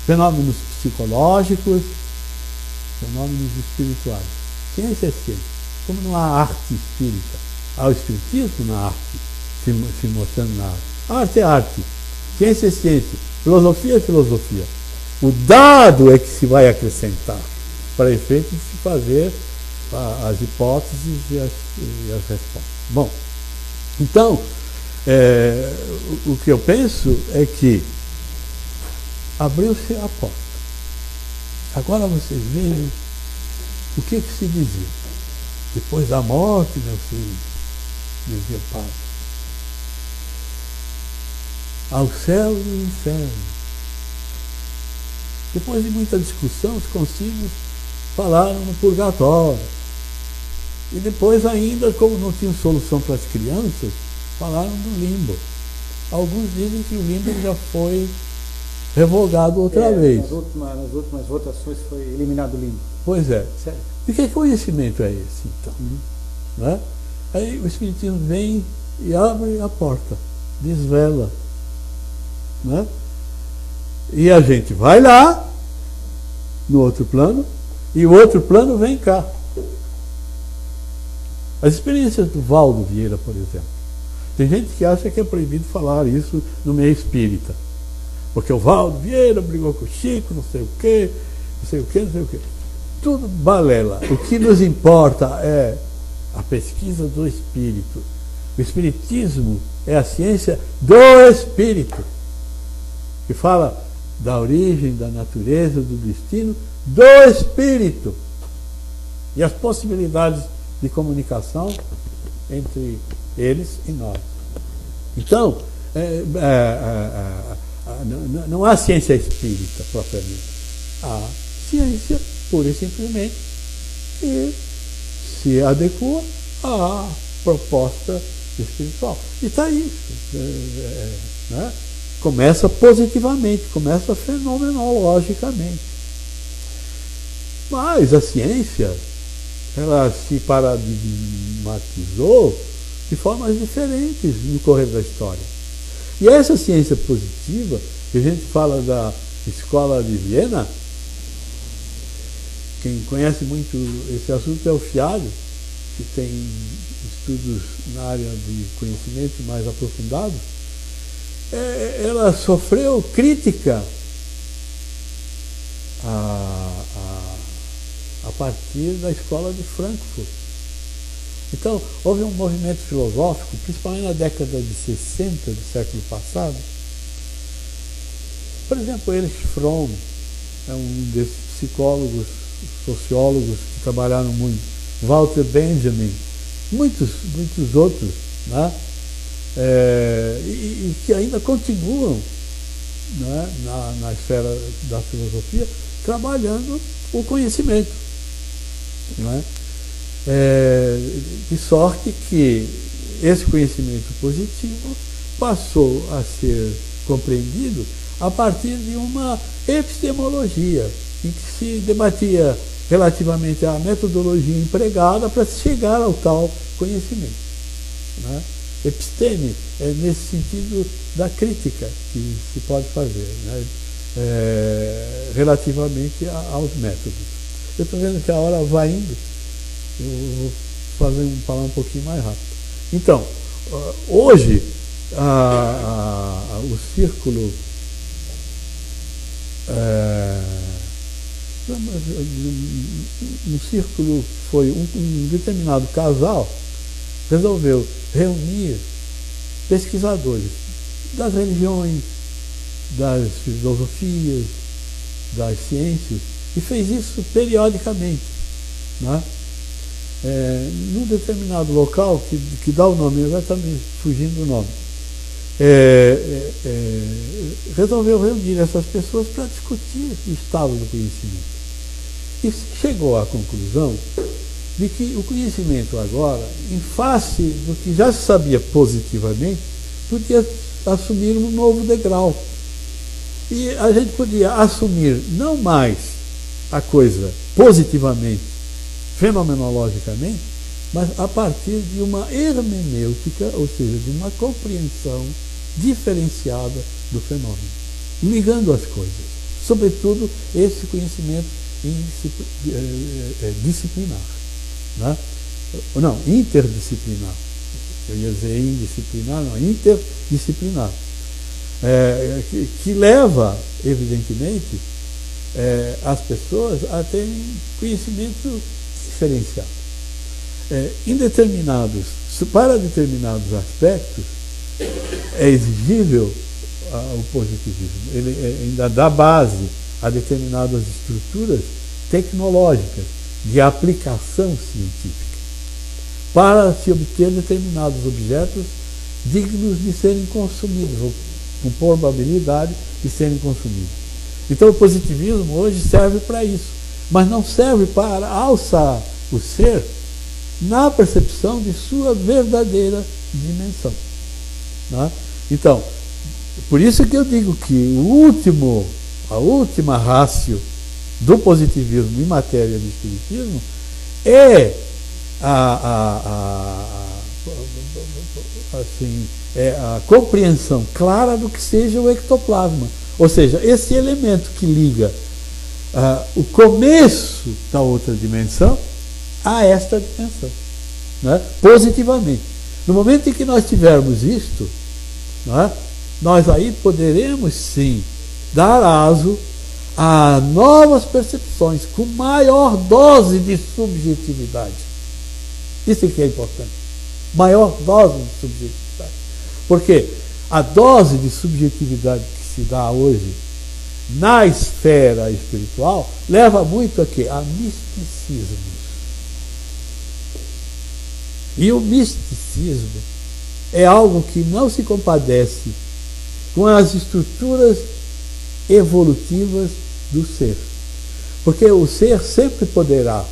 fenômenos psicológicos, fenômenos espirituais. Ciência é ciência. Como não há arte espírita, há o espiritismo na arte, se mostrando na arte. Arte é arte, ciência é ciência, filosofia é filosofia. O dado é que se vai acrescentar. para efeito de se fazer as hipóteses e as respostas. Bom, então, o que eu penso é que abriu-se a porta. Agora vocês vejam o que se dizia. Depois da morte, meu filho, dizia o padre, ao céu e ao inferno. Depois de muita discussão, os concílios falaram no purgatório. E depois ainda, como não tinham solução para as crianças, falaram do limbo. Alguns dizem que o limbo já foi revogado outra vez. Nas últimas votações foi eliminado o limbo. Pois é. Certo. E que conhecimento é esse, então? Né? Aí o Espiritismo vem e abre a porta, desvela. Né? E a gente vai lá, no outro plano, e o outro plano vem cá. As experiências do Valdo Vieira, por exemplo. Tem gente que acha que é proibido falar isso no meio espírita. Porque o Valdo Vieira brigou com o Chico, não sei o quê, não sei o quê, não sei o quê. Tudo balela. O que nos importa é a pesquisa do espírito. O espiritismo é a ciência do espírito, que fala da origem, da natureza, do destino do espírito e as possibilidades de comunicação entre eles e nós. Então, não há ciência espírita propriamente. Há ciência pura e simplesmente que se adequa à proposta espiritual. E está isso. Né? Começa positivamente, começa fenomenologicamente. Mas a ciência, ela se paradigmatizou de formas diferentes no correr da história. E essa ciência positiva, que a gente fala da Escola de Viena, quem conhece muito esse assunto é o Fialho, que tem estudos na área de conhecimento mais aprofundados. Ela sofreu crítica a partir da Escola de Frankfurt. Então, houve um movimento filosófico, principalmente na década de 60 do século passado. Por exemplo, Erich Fromm é um desses psicólogos, sociólogos que trabalharam muito. Walter Benjamin, muitos outros, né? E que ainda continuam, né, na esfera da filosofia, trabalhando o conhecimento. Né? De sorte que esse conhecimento positivo passou a ser compreendido a partir de uma epistemologia em que se debatia relativamente à metodologia empregada para chegar ao tal conhecimento. Né? Episteme é nesse sentido da crítica que se pode fazer, né? Relativamente aos métodos. Eu estou vendo que a hora vai indo, eu vou falar um pouquinho mais rápido. Então, hoje, o círculo foi um determinado casal resolveu reunir pesquisadores das religiões, das filosofias, das ciências, e fez isso periodicamente, né? Num determinado local que dá o nome, agora está me fugindo do nome, resolveu reunir essas pessoas para discutir o estado do conhecimento. E chegou à conclusão de que o conhecimento agora, em face do que já se sabia positivamente, podia assumir um novo degrau. E a gente podia assumir não mais a coisa positivamente, fenomenologicamente, mas a partir de uma hermenêutica, ou seja, de uma compreensão diferenciada do fenômeno, ligando as coisas. Sobretudo esse conhecimento disciplinar. Né? Não, interdisciplinar. Eu ia dizer indisciplinar, não, interdisciplinar. Que leva, evidentemente, as pessoas a terem conhecimento diferenciado. Para determinados aspectos, é exigível o positivismo. Ele ainda dá base a determinadas estruturas tecnológicas de aplicação científica para se obter determinados objetos dignos de serem consumidos, ou com probabilidade de serem consumidos. Então o positivismo hoje serve para isso, mas não serve para alçar o ser na percepção de sua verdadeira dimensão. Né? Então, por isso que eu digo que a última ratio do positivismo em matéria de espiritismo é a compreensão clara do que seja o ectoplasma. Ou seja, esse elemento que liga o começo da outra dimensão a esta dimensão, né? Positivamente. No momento em que nós tivermos isto, né, nós aí poderemos sim dar aso a novas percepções com maior dose de subjetividade. Isso que é importante. Maior dose de subjetividade. Porque a dose de subjetividade que se dá hoje na esfera espiritual leva muito a quê? A misticismo. E o misticismo é algo que não se compadece com as estruturas evolutivas do ser. Porque o ser sempre poderá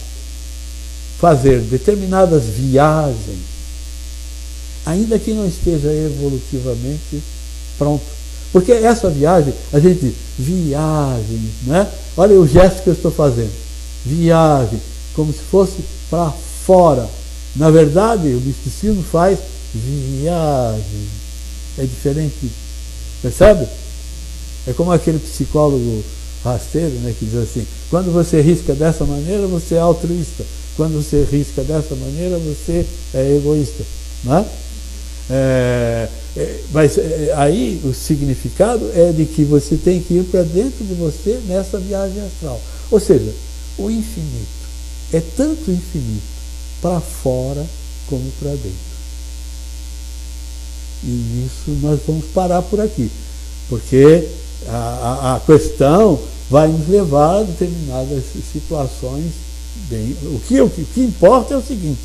fazer determinadas viagens, ainda que não esteja evolutivamente pronto. Porque essa viagem, a gente diz, viagem, né? Olha o gesto que eu estou fazendo. Viagem, como se fosse para fora. Na verdade, o misticismo faz viagem. É diferente. Percebe? É como aquele psicólogo rasteiro, né, que diz assim, quando você risca dessa maneira, você é altruísta. Quando você risca dessa maneira, você é egoísta. Né? Mas aí o significado é de que você tem que ir para dentro de você nessa viagem astral. Ou seja, o infinito é tanto infinito para fora como para dentro. E nisso nós vamos parar por aqui, porque a questão vai nos levar a determinadas situações. O que importa é o seguinte,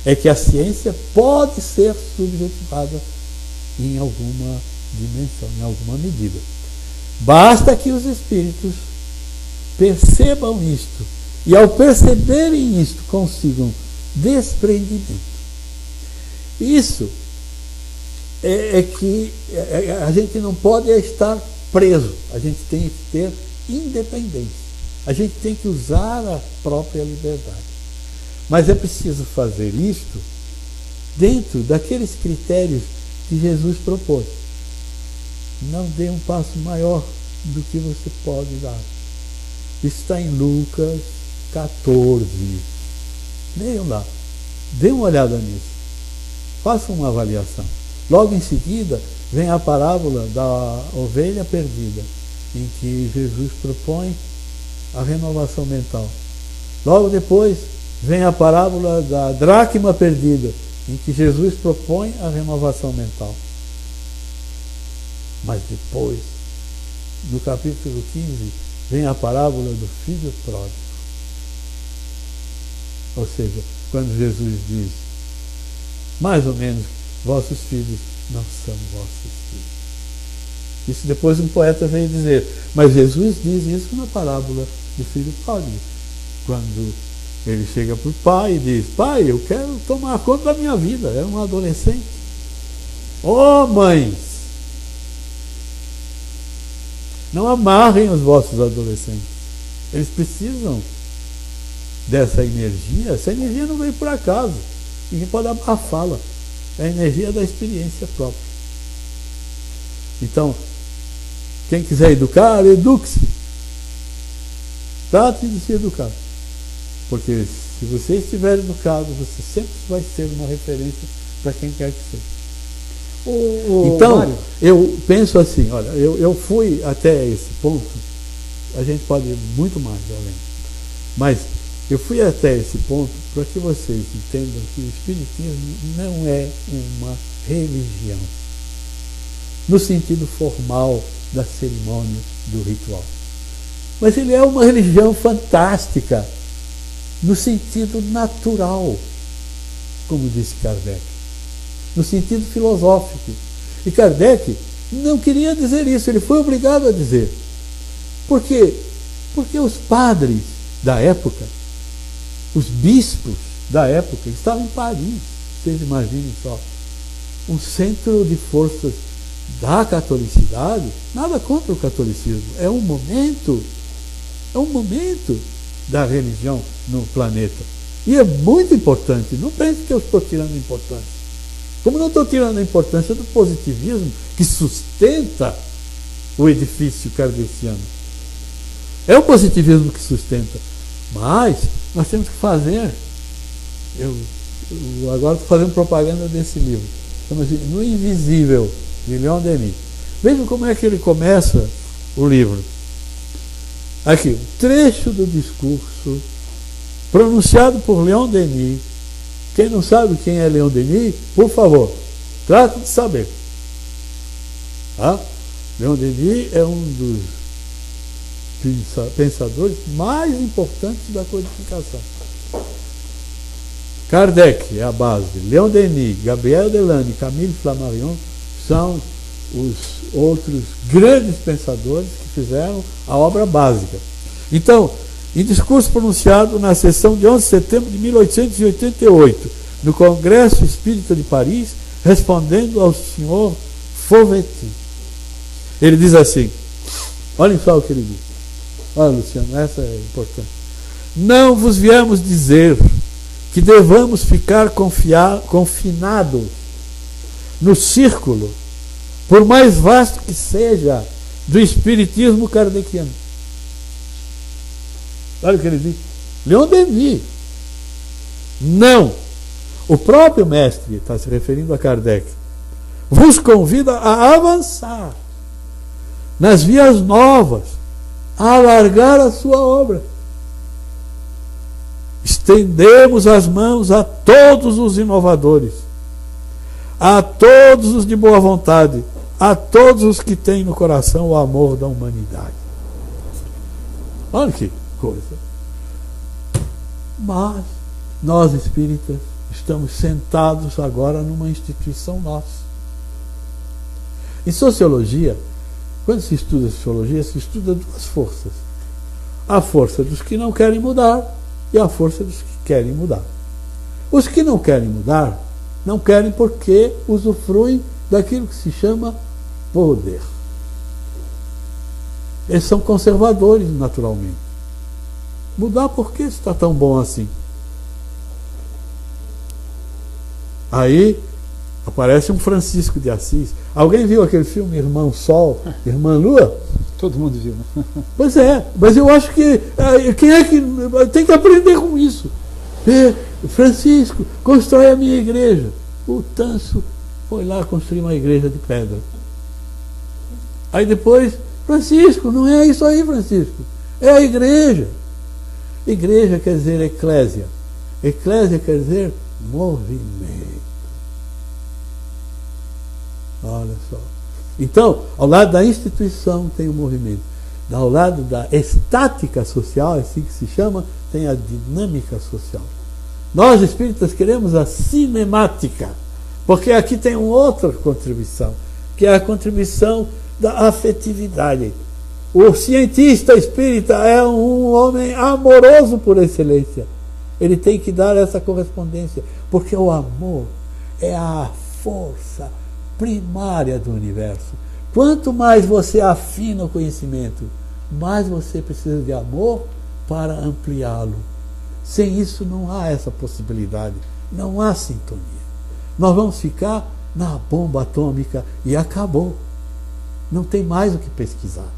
é que a ciência pode ser subjetivada em alguma dimensão, em alguma medida. Basta que os espíritos percebam isto, e ao perceberem isto, consigam desprendimento. Isso é que a gente não pode estar preso, a gente tem que ter independência, a gente tem que usar a própria liberdade. Mas é preciso fazer isto dentro daqueles critérios que Jesus propôs. Não dê um passo maior do que você pode dar. Isso está em Lucas 14. Leiam lá, dê uma olhada nisso, façam uma avaliação. Logo em seguida vem a parábola da ovelha perdida, em que Jesus propõe a renovação mental. Logo depois vem a parábola da dracma perdida, em que Jesus propõe a renovação mental. Mas depois, no capítulo 15, vem a parábola do filho pródigo. Ou seja, quando Jesus diz, mais ou menos, vossos filhos não são vossos filhos. Isso depois um poeta veio dizer, mas Jesus diz isso na parábola do filho pródigo. Quando ele chega para o pai e diz, pai, eu quero tomar conta da minha vida, era um adolescente. Ó mães, não amarrem os vossos adolescentes. Eles precisam dessa energia. Essa energia não veio por acaso. Ninguém pode abafá-la. É a energia da experiência própria. Então, quem quiser educar, eduque-se. Trate de se educar. Porque se você estiver educado, você sempre vai ser uma referência para quem quer que seja. Então, Mário, eu penso assim, olha, eu fui até esse ponto a gente pode ir muito mais além. Mas eu fui até esse ponto para que vocês entendam que o Espiritismo não é uma religião, no sentido formal da cerimônia, do ritual. Mas ele é uma religião fantástica, no sentido natural, como disse Kardec, no sentido filosófico. E Kardec não queria dizer isso, ele foi obrigado a dizer. Por quê? Porque os padres da época, os bispos da época, estavam em Paris, vocês imaginem só, um centro de forças da catolicidade. Nada contra o catolicismo, é um momento da religião no planeta. E é muito importante, não pense que eu estou tirando a importância. Como não estou tirando a importância do positivismo que sustenta o edifício kardeciano. É o positivismo que sustenta. Mas nós temos que fazer, eu agora estou fazendo propaganda desse livro, chama-se No Invisível, de Leon Denis. Vejam como é que ele começa o livro. Aqui, um trecho do discurso pronunciado por Leon Denis. Quem não sabe quem é Leon Denis, por favor, trate de saber. Tá? Leon Denis é um dos pensadores mais importantes da codificação. Kardec é a base. Leon Denis, Gabriel Delane, Camille Flammarion são os outros grandes pensadores que fizeram a obra básica. Então, em discurso pronunciado na sessão de 11 de setembro de 1888, no Congresso Espírita de Paris, respondendo ao senhor Fauvetti, ele diz assim, olhem só o que ele diz. Olha, Luciano, essa é importante. Não vos viemos dizer que devamos ficar confinados no círculo, por mais vasto que seja, do espiritismo kardeciano. Olha o que ele diz. Leon Denis. Não. O próprio mestre, está se referindo a Kardec, vos convida a avançar nas vias novas, a alargar a sua obra. Estendemos as mãos a todos os inovadores, a todos os de boa vontade, a todos os que têm no coração o amor da humanidade. Olha que coisa. Mas nós espíritas estamos sentados agora numa instituição nossa. Em sociologia, quando se estuda sociologia, se estuda duas forças. A força dos que não querem mudar e a força dos que querem mudar. Os que não querem mudar, não querem porque usufruem daquilo que se chama poder. Eles são conservadores, naturalmente. Mudar por que está tão bom assim? Aí aparece um Francisco de Assis. Alguém viu aquele filme Irmão Sol, Irmã Lua? Todo mundo viu, né? Pois é, mas eu acho que quem é que tem que aprender com isso? Francisco, constrói a minha igreja. O Tanso foi lá construir uma igreja de pedra. Aí depois, Francisco, não é isso aí, Francisco. É a igreja. Igreja quer dizer eclésia. Eclésia quer dizer movimento. Olha só. Então, ao lado da instituição tem o movimento. Ao lado da estática social, assim que se chama, tem a dinâmica social. Nós espíritas queremos a cinemática, porque aqui tem uma outra contribuição, que é a contribuição da afetividade. O cientista espírita é um homem amoroso por excelência. Ele tem que dar essa correspondência, porque o amor é a força primária do universo. Quanto mais você afina o conhecimento, mais você precisa de amor para ampliá-lo. Sem isso não há essa possibilidade, não há sintonia. Nós vamos ficar na bomba atômica e acabou. Não tem mais o que pesquisar.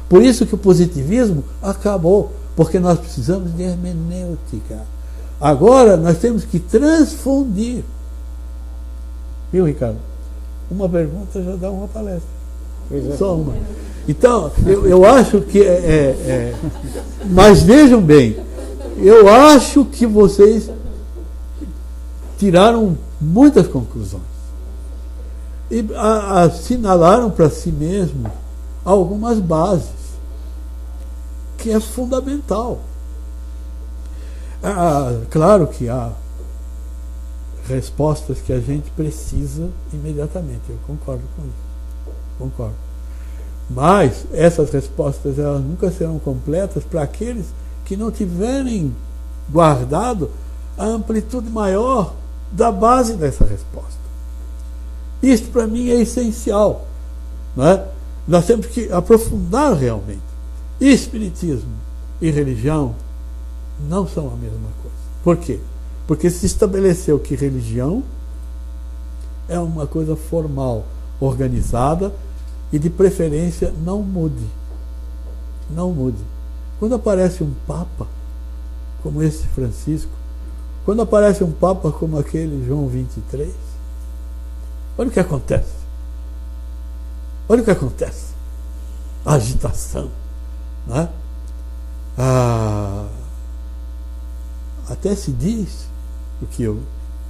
Por isso que o positivismo acabou, porque nós precisamos de hermenêutica. Agora nós temos que transfundir. Viu, Ricardo? Uma pergunta já dá uma palestra. Só uma. Então, eu acho que mas vejam bem, eu acho que vocês tiraram muitas conclusões e assinalaram para si mesmo algumas bases, que é fundamental. Claro que há respostas que a gente precisa imediatamente, eu concordo com isso, concordo. Mas essas respostas elas nunca serão completas para aqueles que não tiverem guardado a amplitude maior da base dessa resposta. Isso para mim é essencial, não é? Nós temos que aprofundar realmente. Espiritismo e religião não são a mesma coisa. Por quê? Porque se estabeleceu que religião é uma coisa formal, organizada e de preferência não mude. Não mude. Quando aparece um Papa como esse Francisco, quando aparece um Papa como aquele João 23, olha o que acontece. Olha o que acontece. A agitação. Não é? Até se diz, o que eu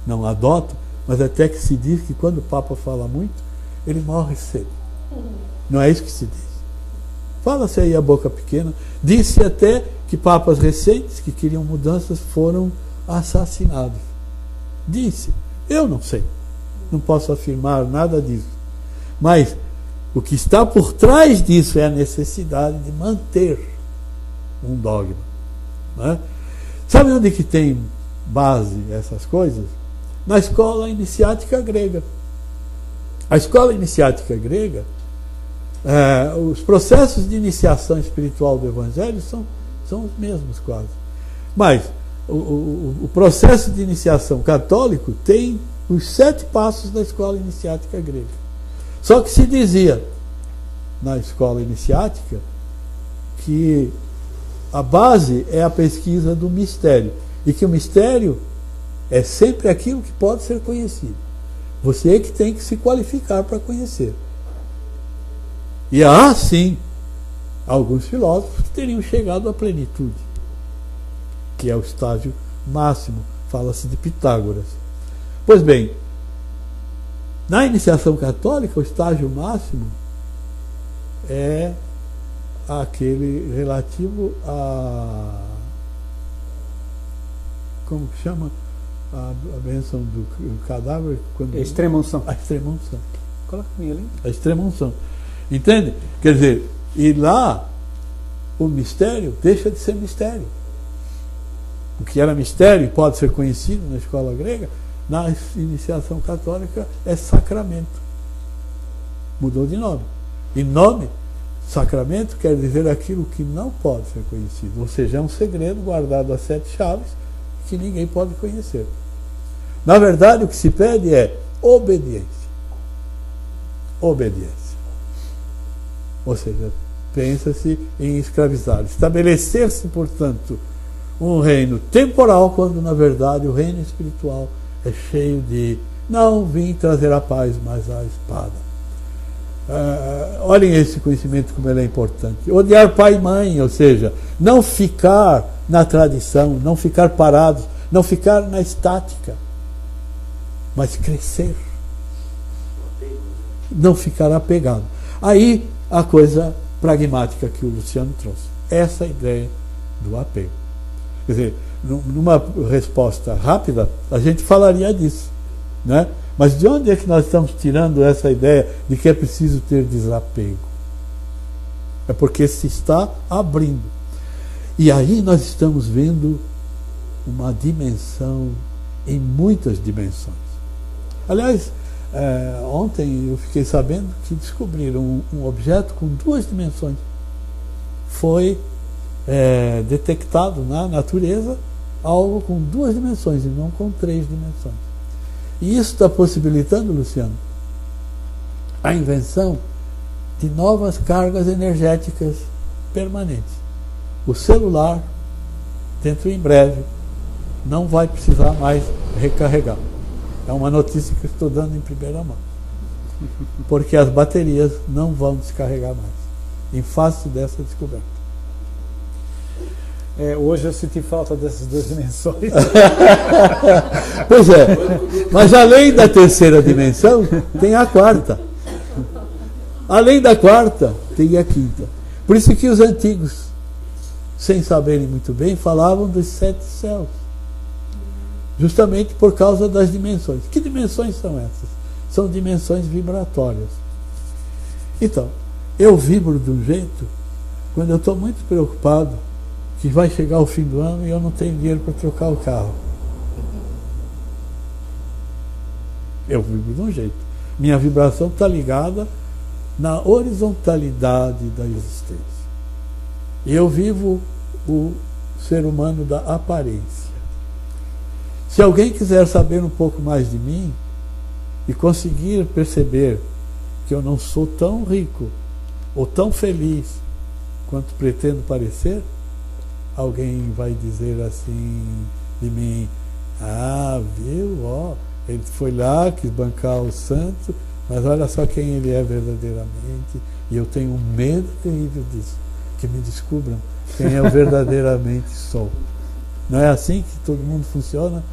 não adoto, mas até que se diz que quando o Papa fala muito, ele morre cedo. Não é isso que se diz. Fala-se aí a boca pequena. Disse até que papas recentes que queriam mudanças foram assassinados. Disse. Eu não sei. Não posso afirmar nada disso. Mas o que está por trás disso é a necessidade de manter um dogma. Não é? Sabe onde que tem base essas coisas? Na escola iniciática grega. A escola iniciática grega, os processos de iniciação espiritual do Evangelho são os mesmos quase. Mas o processo de iniciação católico tem os 7 passos da escola iniciática grega. Só que se dizia na escola iniciática que a base é a pesquisa do mistério e que o mistério é sempre aquilo que pode ser conhecido. Você é que tem que se qualificar para conhecer. E há, sim, alguns filósofos que teriam chegado à plenitude, que é o estágio máximo. Fala-se de Pitágoras. Pois bem, na iniciação católica, o estágio máximo é aquele relativo a... como que chama? A bênção do cadáver? Quando... Extrema-unção. A extrema-unção. Coloca a minha ali. A extrema-unção. Entende? Quer dizer, e lá o mistério deixa de ser mistério. O que era mistério e pode ser conhecido na escola grega, na iniciação católica é sacramento. Mudou de nome. E nome, sacramento, quer dizer aquilo que não pode ser conhecido. Ou seja, é um segredo guardado a 7 chaves que ninguém pode conhecer. Na verdade, o que se pede é obediência. Obediência. Ou seja, pensa-se em escravizar. Estabelecer-se, portanto, um reino temporal, quando na verdade o reino espiritual é cheio de não vim trazer a paz, mas a espada. Olhem esse conhecimento como ele é importante. Odiar pai e mãe, ou seja, não ficar na tradição, não ficar parados, não ficar na estática, mas crescer. Não ficar apegado. Aí a coisa pragmática que o Luciano trouxe. Essa ideia do apego. Quer dizer, numa resposta rápida, a gente falaria disso, né? Mas de onde é que nós estamos tirando essa ideia de que é preciso ter desapego? É porque se está abrindo. E aí nós estamos vendo uma dimensão em muitas dimensões. Aliás, ontem eu fiquei sabendo que descobriram um objeto com 2 dimensões. Foi detectado na natureza algo com 2 dimensões e não com 3 dimensões. E isso está possibilitando, Luciano, a invenção de novas cargas energéticas permanentes. O celular, dentro em breve, não vai precisar mais recarregar. É uma notícia que eu estou dando em primeira mão. Porque as baterias não vão descarregar mais. em face dessa descoberta. Hoje eu senti falta dessas duas dimensões. Pois é, mas além da terceira dimensão, tem a quarta. Além da quarta, tem a quinta. Por isso que os antigos, sem saberem muito bem, falavam dos 7 céus. Justamente por causa das dimensões. Que dimensões são essas? São dimensões vibratórias. Então, eu vibro de um jeito quando eu estou muito preocupado que vai chegar o fim do ano e eu não tenho dinheiro para trocar o carro. Eu vibro de um jeito. Minha vibração está ligada na horizontalidade da existência. E eu vivo o ser humano da aparência. Se alguém quiser saber um pouco mais de mim e conseguir perceber que eu não sou tão rico ou tão feliz quanto pretendo parecer, alguém vai dizer assim de mim: ah, viu, ó, ele foi lá, quis bancar o santo, mas olha só quem ele é verdadeiramente, e eu tenho um medo terrível disso, que me descubram quem eu verdadeiramente sou. Não é assim que todo mundo funciona?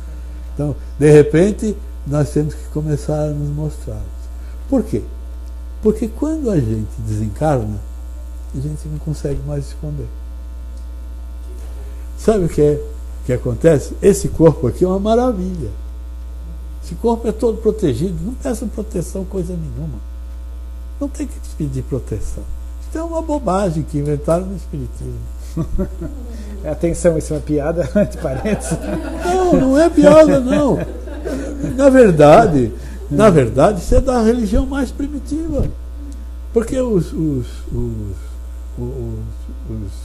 Então, de repente, nós temos que começar a nos mostrar. Por quê? Porque quando a gente desencarna, a gente não consegue mais esconder. Sabe o que acontece? Esse corpo aqui é uma maravilha. Esse corpo é todo protegido. Não peça proteção coisa nenhuma. Não tem que pedir proteção. Isso é uma bobagem que inventaram no Espiritismo. Atenção, isso é uma piada, entre parênteses. Não é piada, não. Na verdade, isso é da religião mais primitiva. Porque os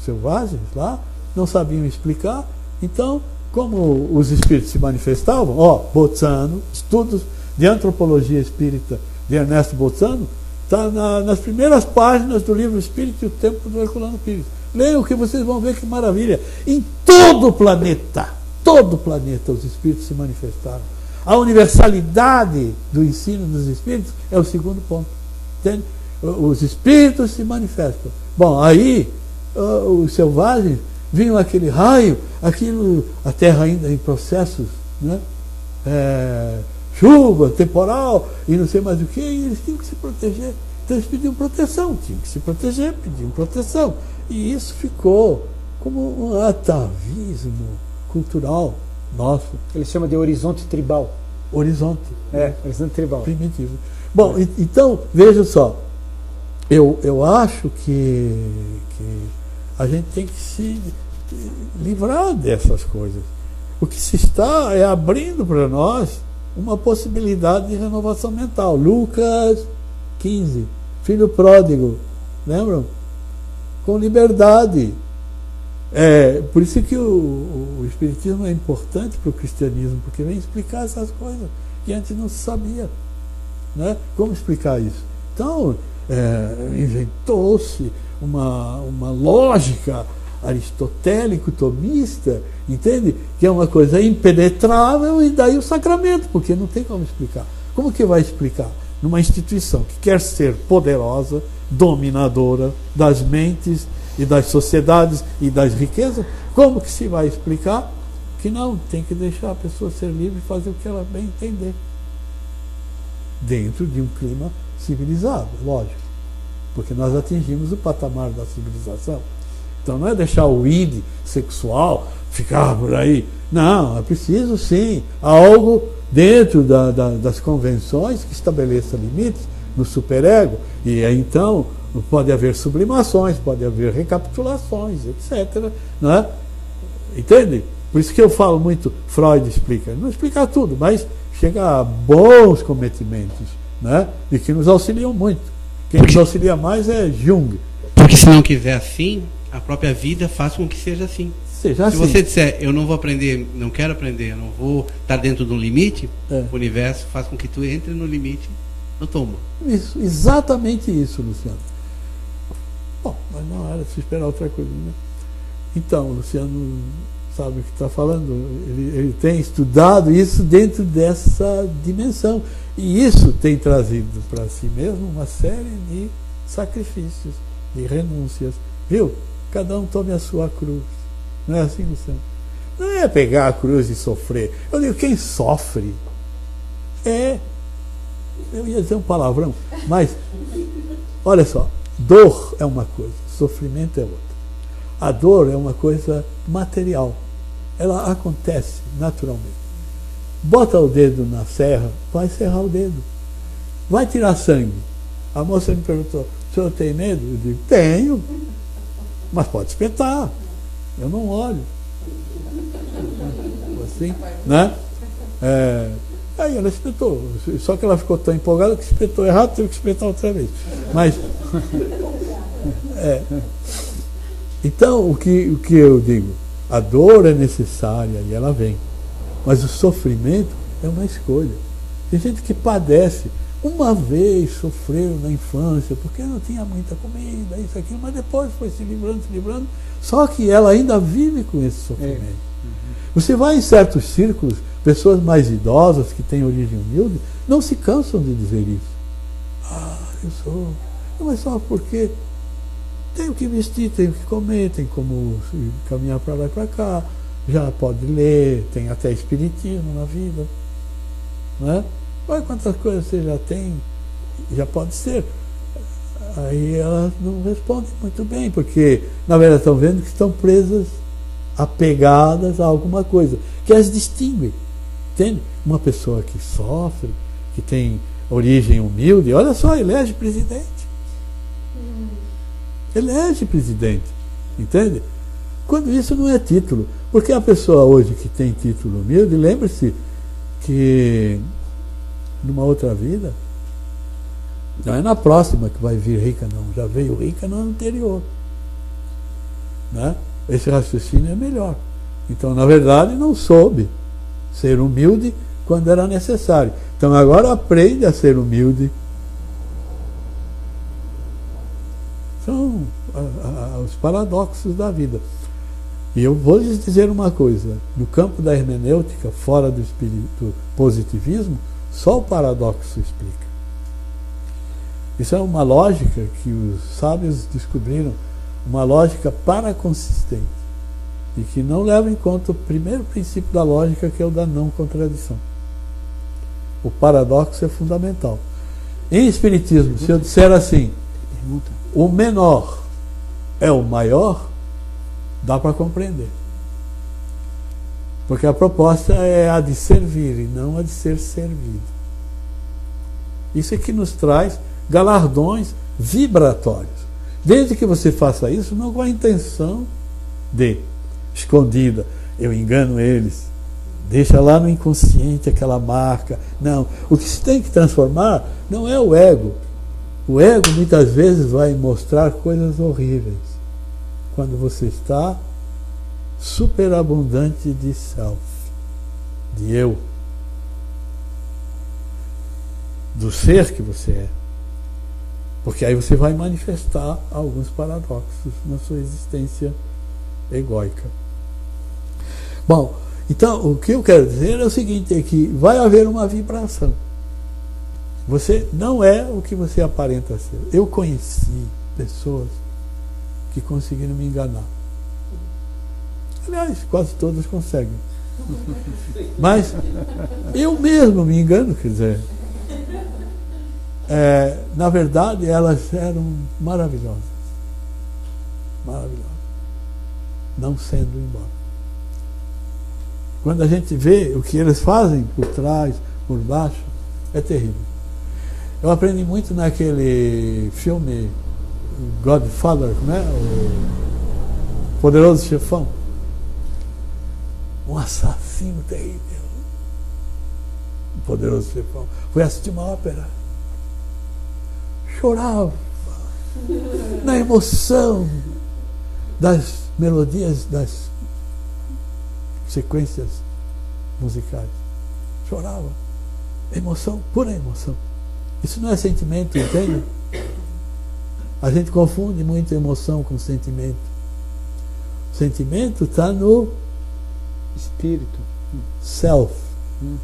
selvagens lá não sabiam explicar. Então, como os espíritos se manifestavam, Bolzano, estudos de antropologia espírita de Ernesto Bolzano, está nas primeiras páginas do livro Espírito e o Tempo do Herculano Pires. Leiam que vocês vão ver que maravilha. Em todo o planeta, os espíritos se manifestaram. A universalidade do ensino dos espíritos é o segundo ponto. Entende? Os espíritos se manifestam. Bom, aí os selvagens vinham aquele raio, a terra ainda em processos, né? Chuva, temporal e não sei mais o que, e eles tinham que se proteger. Então eles pediam proteção, tinham que se proteger, pediam proteção. E isso ficou como um atavismo cultural nosso. Ele chama de horizonte tribal. Horizonte. Horizonte tribal. Primitivo. Bom, então, veja só. Eu acho que a gente tem que se livrar dessas coisas. O que se está é abrindo para nós uma possibilidade de renovação mental. Lucas 15, filho pródigo, lembram? Com liberdade. Por isso que o Espiritismo é importante para o cristianismo, porque vem explicar essas coisas que antes não se sabia, né? Como explicar isso? Então, inventou-se uma lógica aristotélico-tomista, entende? Que é uma coisa impenetrável, e daí o sacramento, porque não tem como explicar. Como que vai explicar? Numa instituição que quer ser poderosa, dominadora das mentes e das sociedades e das riquezas, como que se vai explicar que não, tem que deixar a pessoa ser livre e fazer o que ela bem entender, dentro de um clima civilizado, lógico, porque nós atingimos o patamar da civilização. Então não é deixar o id sexual ficar por aí. Não, é preciso sim algo dentro das convenções que estabeleça limites no superego, e aí, então pode haver sublimações, pode haver recapitulações, etc. Não é? Entende? Por isso que eu falo muito, Freud explica. Não explica tudo, mas chega a bons cometimentos, né? E que nos auxiliam muito. Quem nos auxilia mais é Jung. Porque se não quiser assim, a própria vida faz com que seja assim. Seja assim. Se você disser, eu não vou aprender, não quero aprender, eu não vou estar dentro de um limite, o universo faz com que tu entre no limite do tombo. Isso, exatamente isso, Luciano. Bom, mas não era de se esperar outra coisa, né? Então, o Luciano sabe o que está falando, ele tem estudado isso dentro dessa dimensão, e isso tem trazido para si mesmo uma série de sacrifícios de renúncias. Viu? Cada um tome a sua cruz. Não é assim, Luciano? Não é pegar a cruz e sofrer. Eu digo, quem sofre eu ia dizer um palavrão, mas olha só, dor é uma coisa, sofrimento é outra. A dor é uma coisa material, ela acontece naturalmente. Bota o dedo na serra, vai serrar o dedo. Vai tirar sangue. A moça me perguntou, o senhor tem medo? Eu digo, tenho, mas pode espetar, eu não olho. Assim, né? Aí ela espetou, só que ela ficou tão empolgada que espetou errado, teve que espetar outra vez. Mas então o que eu digo, a dor é necessária e ela vem, mas o sofrimento é uma escolha. Tem gente que padece, uma vez sofreu na infância porque não tinha muita comida, isso, aquilo, mas depois foi se livrando, só que ela ainda vive com esse sofrimento. Você vai em certos círculos, pessoas mais idosas que têm origem humilde não se cansam de dizer isso. Eu sou, mas só porque tenho que vestir, tenho que comer, tem como caminhar para lá e para cá, já pode ler, tem até espiritismo na vida, né? Olha quantas coisas você já tem, já pode ser. Aí elas não respondem muito bem, porque na verdade estão vendo que estão presas, apegadas a alguma coisa que as distingue. Entende? Uma pessoa que sofre, que tem origem humilde, olha só, elege presidente. Elege presidente. Entende? Quando isso não é título. Porque a pessoa hoje que tem título humilde, lembre-se que numa outra vida, não é na próxima que vai vir rica, não. Já veio rica no ano anterior. Né? Esse raciocínio é melhor. Então, na verdade, não soube ser humilde quando era necessário. Então, agora aprende a ser humilde. São os paradoxos da vida. E eu vou lhes dizer uma coisa. No campo da hermenêutica, fora do espírito positivismo, só o paradoxo explica. Isso é uma lógica que os sábios descobriram, uma lógica paraconsistente, e que não leva em conta o primeiro princípio da lógica, que é o da não contradição. O paradoxo é fundamental. Em espiritismo, se eu disser assim, o menor é o maior, dá para compreender. Porque a proposta é a de servir e não a de ser servido. Isso é que nos traz galardões vibratórios. Desde que você faça isso, não com a intenção de, escondida, eu engano eles, deixa lá no inconsciente aquela marca. Não, o que se tem que transformar não é o ego. O ego muitas vezes vai mostrar coisas horríveis quando você está superabundante de self, de eu, do ser que você é. Porque aí você vai manifestar alguns paradoxos na sua existência egóica. Bom, então o que eu quero dizer é o seguinte, é que vai haver uma vibração. Você não é o que você aparenta ser. Eu conheci pessoas que conseguiram me enganar. Aliás, quase todas conseguem. Mas eu mesmo me engano, quer dizer. Na verdade, elas eram maravilhosas. Maravilhosas. Não sendo embora. Quando a gente vê o que eles fazem por trás, por baixo, é terrível. Eu aprendi muito naquele filme Godfather, né? O Poderoso Chefão. Um assassino terrível. O Poderoso Chefão. Fui assistir uma ópera. Chorava na emoção das melodias, das sequências musicais. Chorava. Emoção, pura emoção. Isso não é sentimento, entende? A gente confunde muito emoção com sentimento. O sentimento está no espírito, self.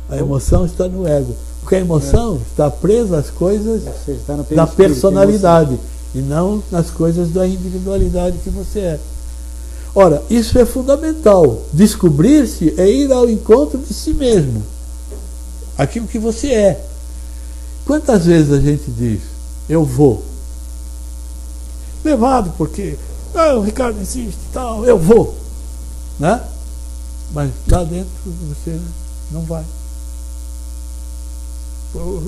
A emoção está no ego. Porque a emoção está presa às coisas da personalidade. e não nas coisas da individualidade que você é. Ora, isso é fundamental. Descobrir-se é ir ao encontro de si mesmo, aquilo que você é. Quantas vezes a gente diz, eu vou, levado porque o Ricardo insiste e tal, eu vou, né? Mas lá dentro você não vai.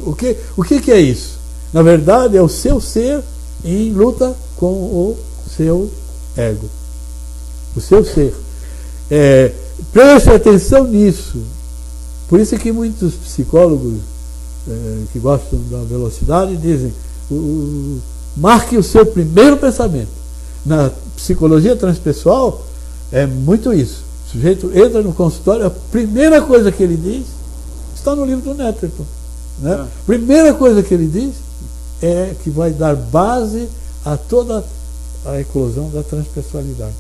O que é isso? Na verdade é o seu ser em luta com o seu ego, o seu ser. Preste atenção nisso. Por isso que muitos psicólogos que gostam da velocidade dizem, marque o seu primeiro pensamento. Na psicologia transpessoal é muito isso. O sujeito entra no consultório, a primeira coisa que ele diz está no livro do Netterton, né? Primeira coisa que ele diz é que vai dar base a toda a eclosão da transpessoalidade.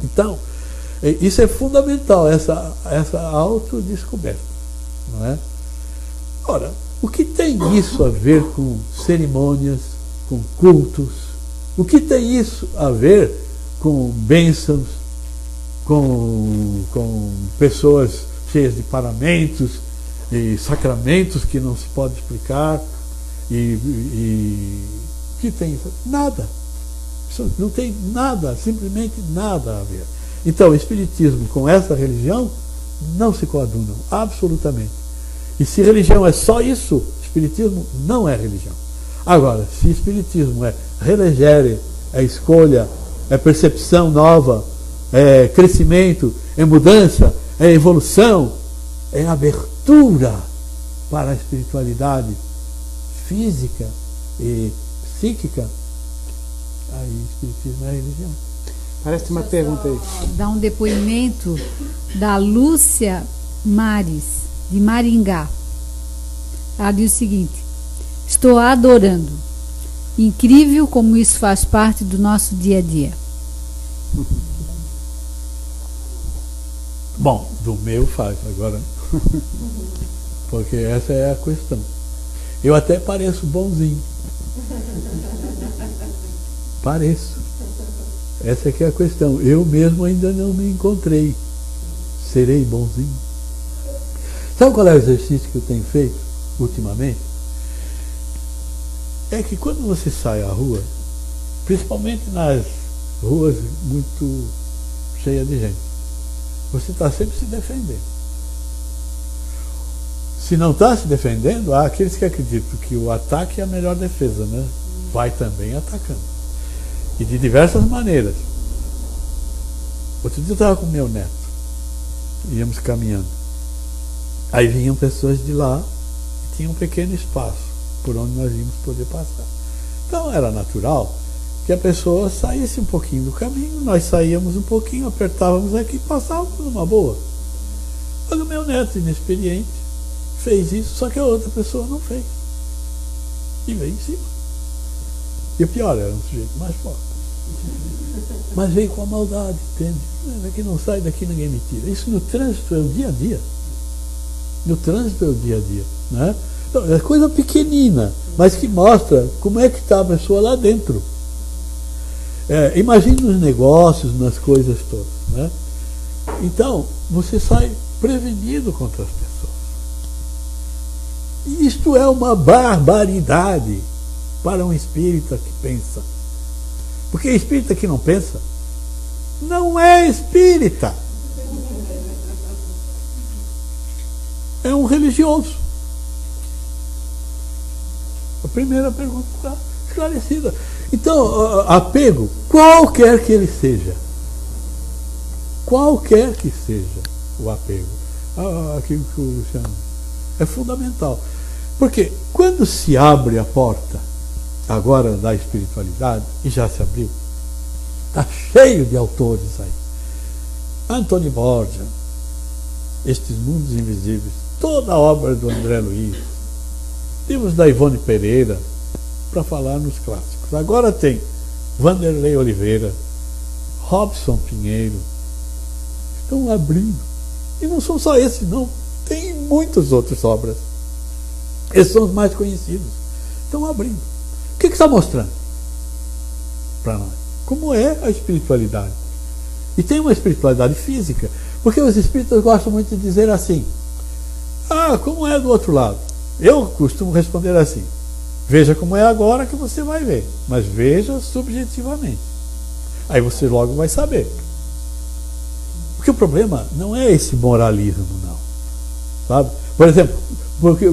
Então, isso é fundamental, essa autodescoberta, não é? Ora, o que tem isso a ver com cerimônias, com cultos? O que tem isso a ver com bênçãos, com pessoas cheias de paramentos e sacramentos que não se pode explicar? E o que tem isso? Nada. Isso não tem nada, simplesmente nada a ver. Então, o Espiritismo com essa religião não se coadunam, absolutamente. E se religião é só isso, Espiritismo não é religião. Agora, se Espiritismo é relegere, é escolha, é percepção nova, é crescimento, é mudança, é evolução, é abertura para a espiritualidade física e psíquica, aí Espiritismo é religião. Parece uma pergunta aí. Dá um depoimento da Lúcia Mares, de Maringá. Ela diz o seguinte: estou adorando. Incrível como isso faz parte do nosso dia a dia. Bom, do meu faz agora. Porque essa é a questão. Eu até pareço bonzinho. Pareço. Essa é que é a questão. Eu mesmo ainda não me encontrei. Serei bonzinho? Sabe qual é o exercício que eu tenho feito ultimamente? É que quando você sai à rua, principalmente nas ruas muito cheias de gente, você está sempre se defendendo. Se não está se defendendo, há aqueles que acreditam que o ataque é a melhor defesa, né? Vai também atacando. E de diversas maneiras. Outro dia eu estava com meu neto. Íamos caminhando. Aí vinham pessoas de lá e tinha um pequeno espaço por onde nós íamos poder passar. Então era natural que a pessoa saísse um pouquinho do caminho, nós saíamos um pouquinho, apertávamos aqui e passávamos numa boa. Mas o meu neto, inexperiente, fez isso, só que a outra pessoa não fez. E veio em cima. E o pior, era um sujeito mais forte. Mas veio com a maldade, entende? Daqui não sai, daqui ninguém me tira. Isso no trânsito é o dia a dia. No trânsito é o dia a dia, né? Então, é coisa pequenina, mas que mostra como é que está a pessoa lá dentro. Imagine nos negócios, nas coisas todas, né? Então, você sai prevenido contra as pessoas. E isto é uma barbaridade para um espírita que pensa. Porque espírita que não pensa não é espírita. É um religioso. A primeira pergunta está esclarecida. Então, apego, qualquer que ele seja, qualquer que seja o apego, aquilo que o Luciano, é fundamental. Porque quando se abre a porta, agora da espiritualidade, e já se abriu, está cheio de autores aí. Antônio Borgia, Estes Mundos Invisíveis, toda a obra do André Luiz, livros da Ivone Pereira, para falar nos clássicos. Agora tem Vanderlei Oliveira, Robson Pinheiro, estão abrindo. E não são só esses, não. Tem muitas outras obras. Esses são os mais conhecidos. Estão abrindo. O que está mostrando? para nós, como é a espiritualidade. E tem uma espiritualidade física, porque os espíritas gostam muito de dizer assim: ah, como é do outro lado? Eu costumo responder assim: veja como é agora que você vai ver, mas veja subjetivamente. Aí você logo vai saber. Porque o problema não é esse moralismo, não. Sabe? Por exemplo,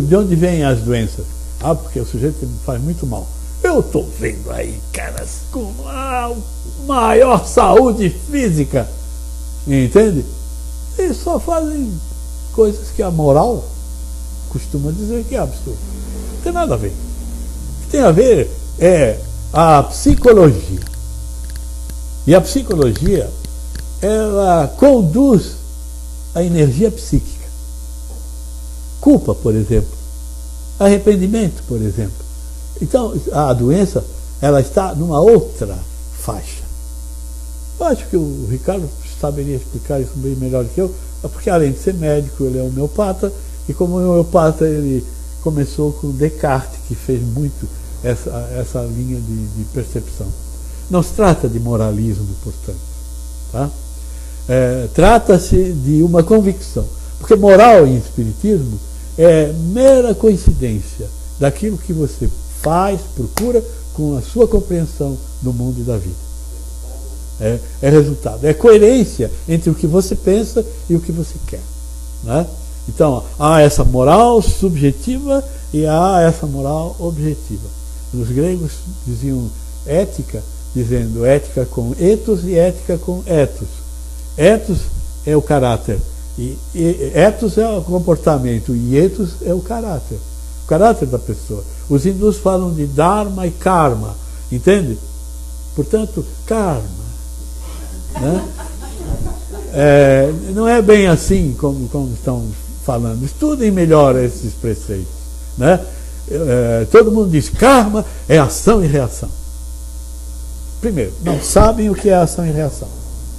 de onde vêm as doenças? Ah, porque o sujeito faz muito mal. Eu estou vendo aí caras com a maior saúde física, entende? Eles só fazem coisas que a moral costuma dizer que é absurdo. Não tem nada a ver. O que tem a ver é a psicologia. E a psicologia, ela conduz a energia psíquica. Culpa, por exemplo. Arrependimento, por exemplo. Então, a doença, ela está numa outra faixa. Eu acho que o Ricardo saberia explicar isso bem melhor que eu, porque além de ser médico, ele é homeopata, e como homeopata, ele começou com Descartes, que fez muito essa linha de percepção. Não se trata de moralismo, portanto. Tá? Trata-se de uma convicção. Porque moral em espiritismo é mera coincidência daquilo que você faz, procura, com a sua compreensão do mundo e da vida. É resultado. É coerência entre o que você pensa e o que você quer. Né? Então, há essa moral subjetiva e há essa moral objetiva. Os gregos diziam ética, dizendo ética com ethos e ética com ethos. Ethos é o caráter, e ethos é o comportamento, e ethos é o caráter da pessoa. Os hindus falam de dharma e karma, entende? Portanto, karma, né? Não é bem assim como estão falando. Estudem melhor esses preceitos, né? Todo mundo diz karma é ação e reação. Primeiro, não sabem o que é ação e reação,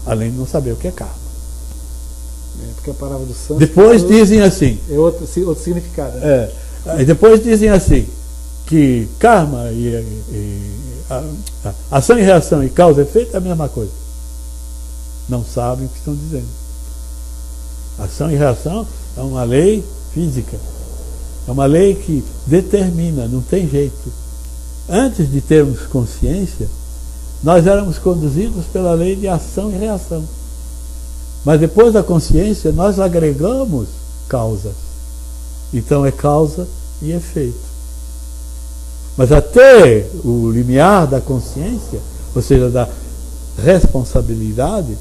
além de não saber o que é karma. Porque a palavra do santo depois dizem assim, é outro significado. Né? Depois dizem assim, que karma ação e reação e causa e efeito é a mesma coisa. Não sabem o que estão dizendo. Ação e reação é uma lei física. É uma lei que determina, não tem jeito. Antes de termos consciência, nós éramos conduzidos pela lei de ação e reação. Mas depois da consciência, nós agregamos causas. Então é causa e efeito. Mas até o limiar da consciência, ou seja, da responsabilidade,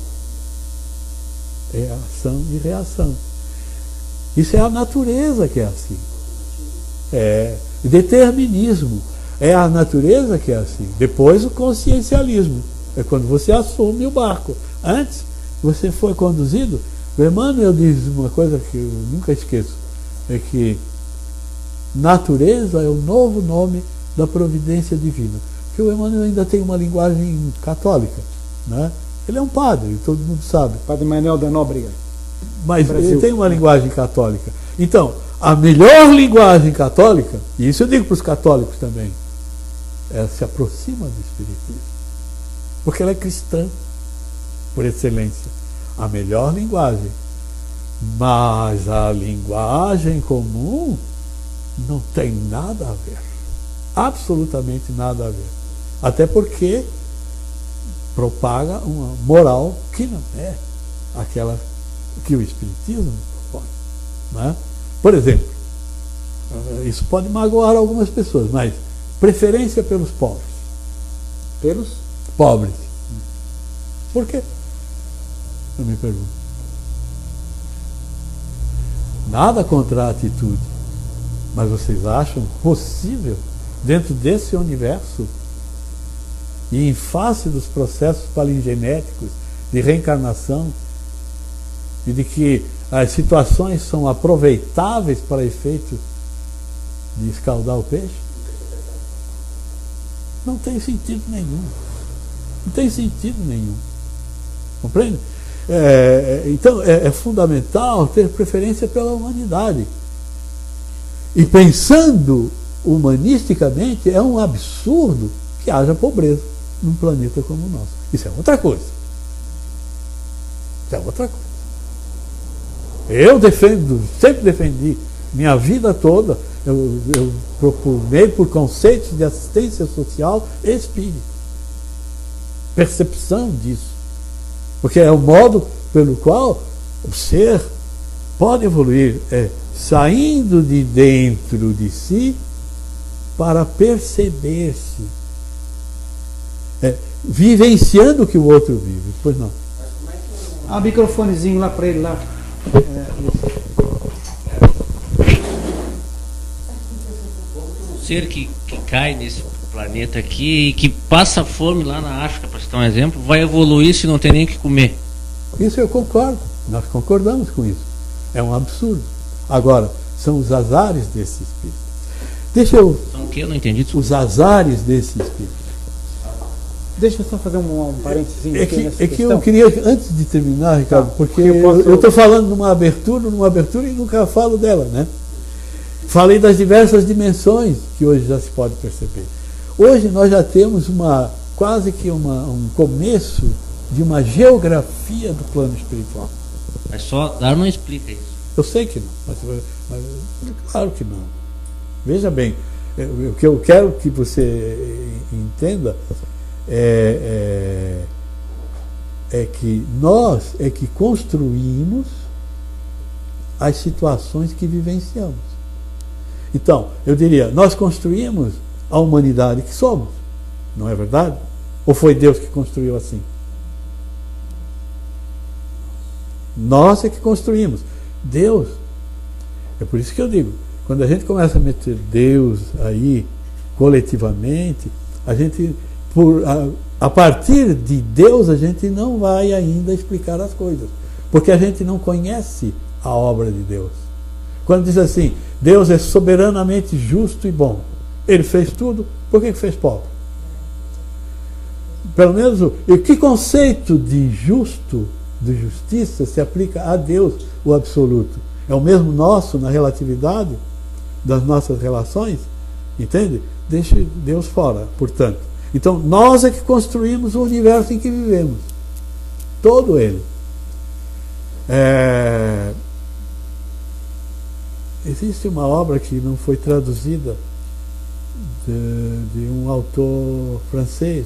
é ação e reação. Isso é a natureza que é assim. É determinismo. É a natureza que é assim. Depois o consciencialismo. É quando você assume o barco. Antes, você foi conduzido. O Emmanuel diz uma coisa que eu nunca esqueço. É que natureza é o novo nome da providência divina. Porque o Emmanuel ainda tem uma linguagem católica. Né? Ele é um padre, todo mundo sabe. Padre Manuel da Nóbrega. Mas ele tem uma linguagem católica. Então, a melhor linguagem católica, e isso eu digo para os católicos também, ela se aproxima do Espiritismo. Porque ela é cristã, por excelência. A melhor linguagem. Mas a linguagem comum não tem nada a ver. Absolutamente nada a ver. Até porque propaga uma moral que não é aquela que o Espiritismo propõe. Né? Por exemplo, isso pode magoar algumas pessoas, mas preferência pelos pobres. Pelos? Pobres. Por quê? Eu me pergunto. Nada contra a atitude, mas vocês acham possível, dentro desse universo, e em face dos processos palingenéticos de reencarnação, e de que as situações são aproveitáveis para efeitos de escaldar o peixe? Não tem sentido nenhum. Não tem sentido nenhum. Compreende? Então é fundamental ter preferência pela humanidade. E pensando humanisticamente, é um absurdo que haja pobreza. num planeta como o nosso. Isso é outra coisa. Isso é outra coisa. Eu defendo, sempre defendi, minha vida toda, eu propugnei por conceitos de assistência social espírita. Percepção disso. Porque é o modo pelo qual o ser pode evoluir, saindo de dentro de si para perceber-se, vivenciando o que o outro vive. Pois não. Um microfonezinho lá para ele lá. Um ser que cai nesse planeta aqui e que passa fome lá na África, para citar um exemplo, vai evoluir se não tem nem o que comer. Isso eu concordo. Nós concordamos com isso. É um absurdo. Agora, são os azares desse espírito. Deixa eu... São o que? Eu não entendi. Os azares desse espírito. Deixa eu só fazer um parênteses. É que eu queria, antes de terminar, Ricardo, porque eu estou falando numa abertura e nunca falo dela, né? Falei das diversas dimensões que hoje já se pode perceber. Hoje nós já temos quase que um começo de uma geografia do plano espiritual. Mas só dar não explica isso. Eu sei que não, mas claro que não. Veja bem, o que eu quero que você entenda é que nós é que construímos as situações que vivenciamos. Então, eu diria, nós construímos a humanidade que somos, não é verdade? Ou foi Deus que construiu assim? Nós é que construímos. Deus, é por isso que eu digo, quando a gente começa a meter Deus aí, coletivamente, a gente, a partir de Deus, a gente não vai ainda explicar as coisas, porque a gente não conhece a obra de Deus. Quando diz assim, Deus é soberanamente justo e bom, Ele fez tudo, por que fez pobre? Pelo menos, que conceito de justo, de justiça, se aplica a Deus, o absoluto? É o mesmo nosso na relatividade das nossas relações? Entende? Deixe Deus fora, portanto. Então, nós é que construímos o universo em que vivemos. Todo ele. Existe uma obra que não foi traduzida de um autor francês.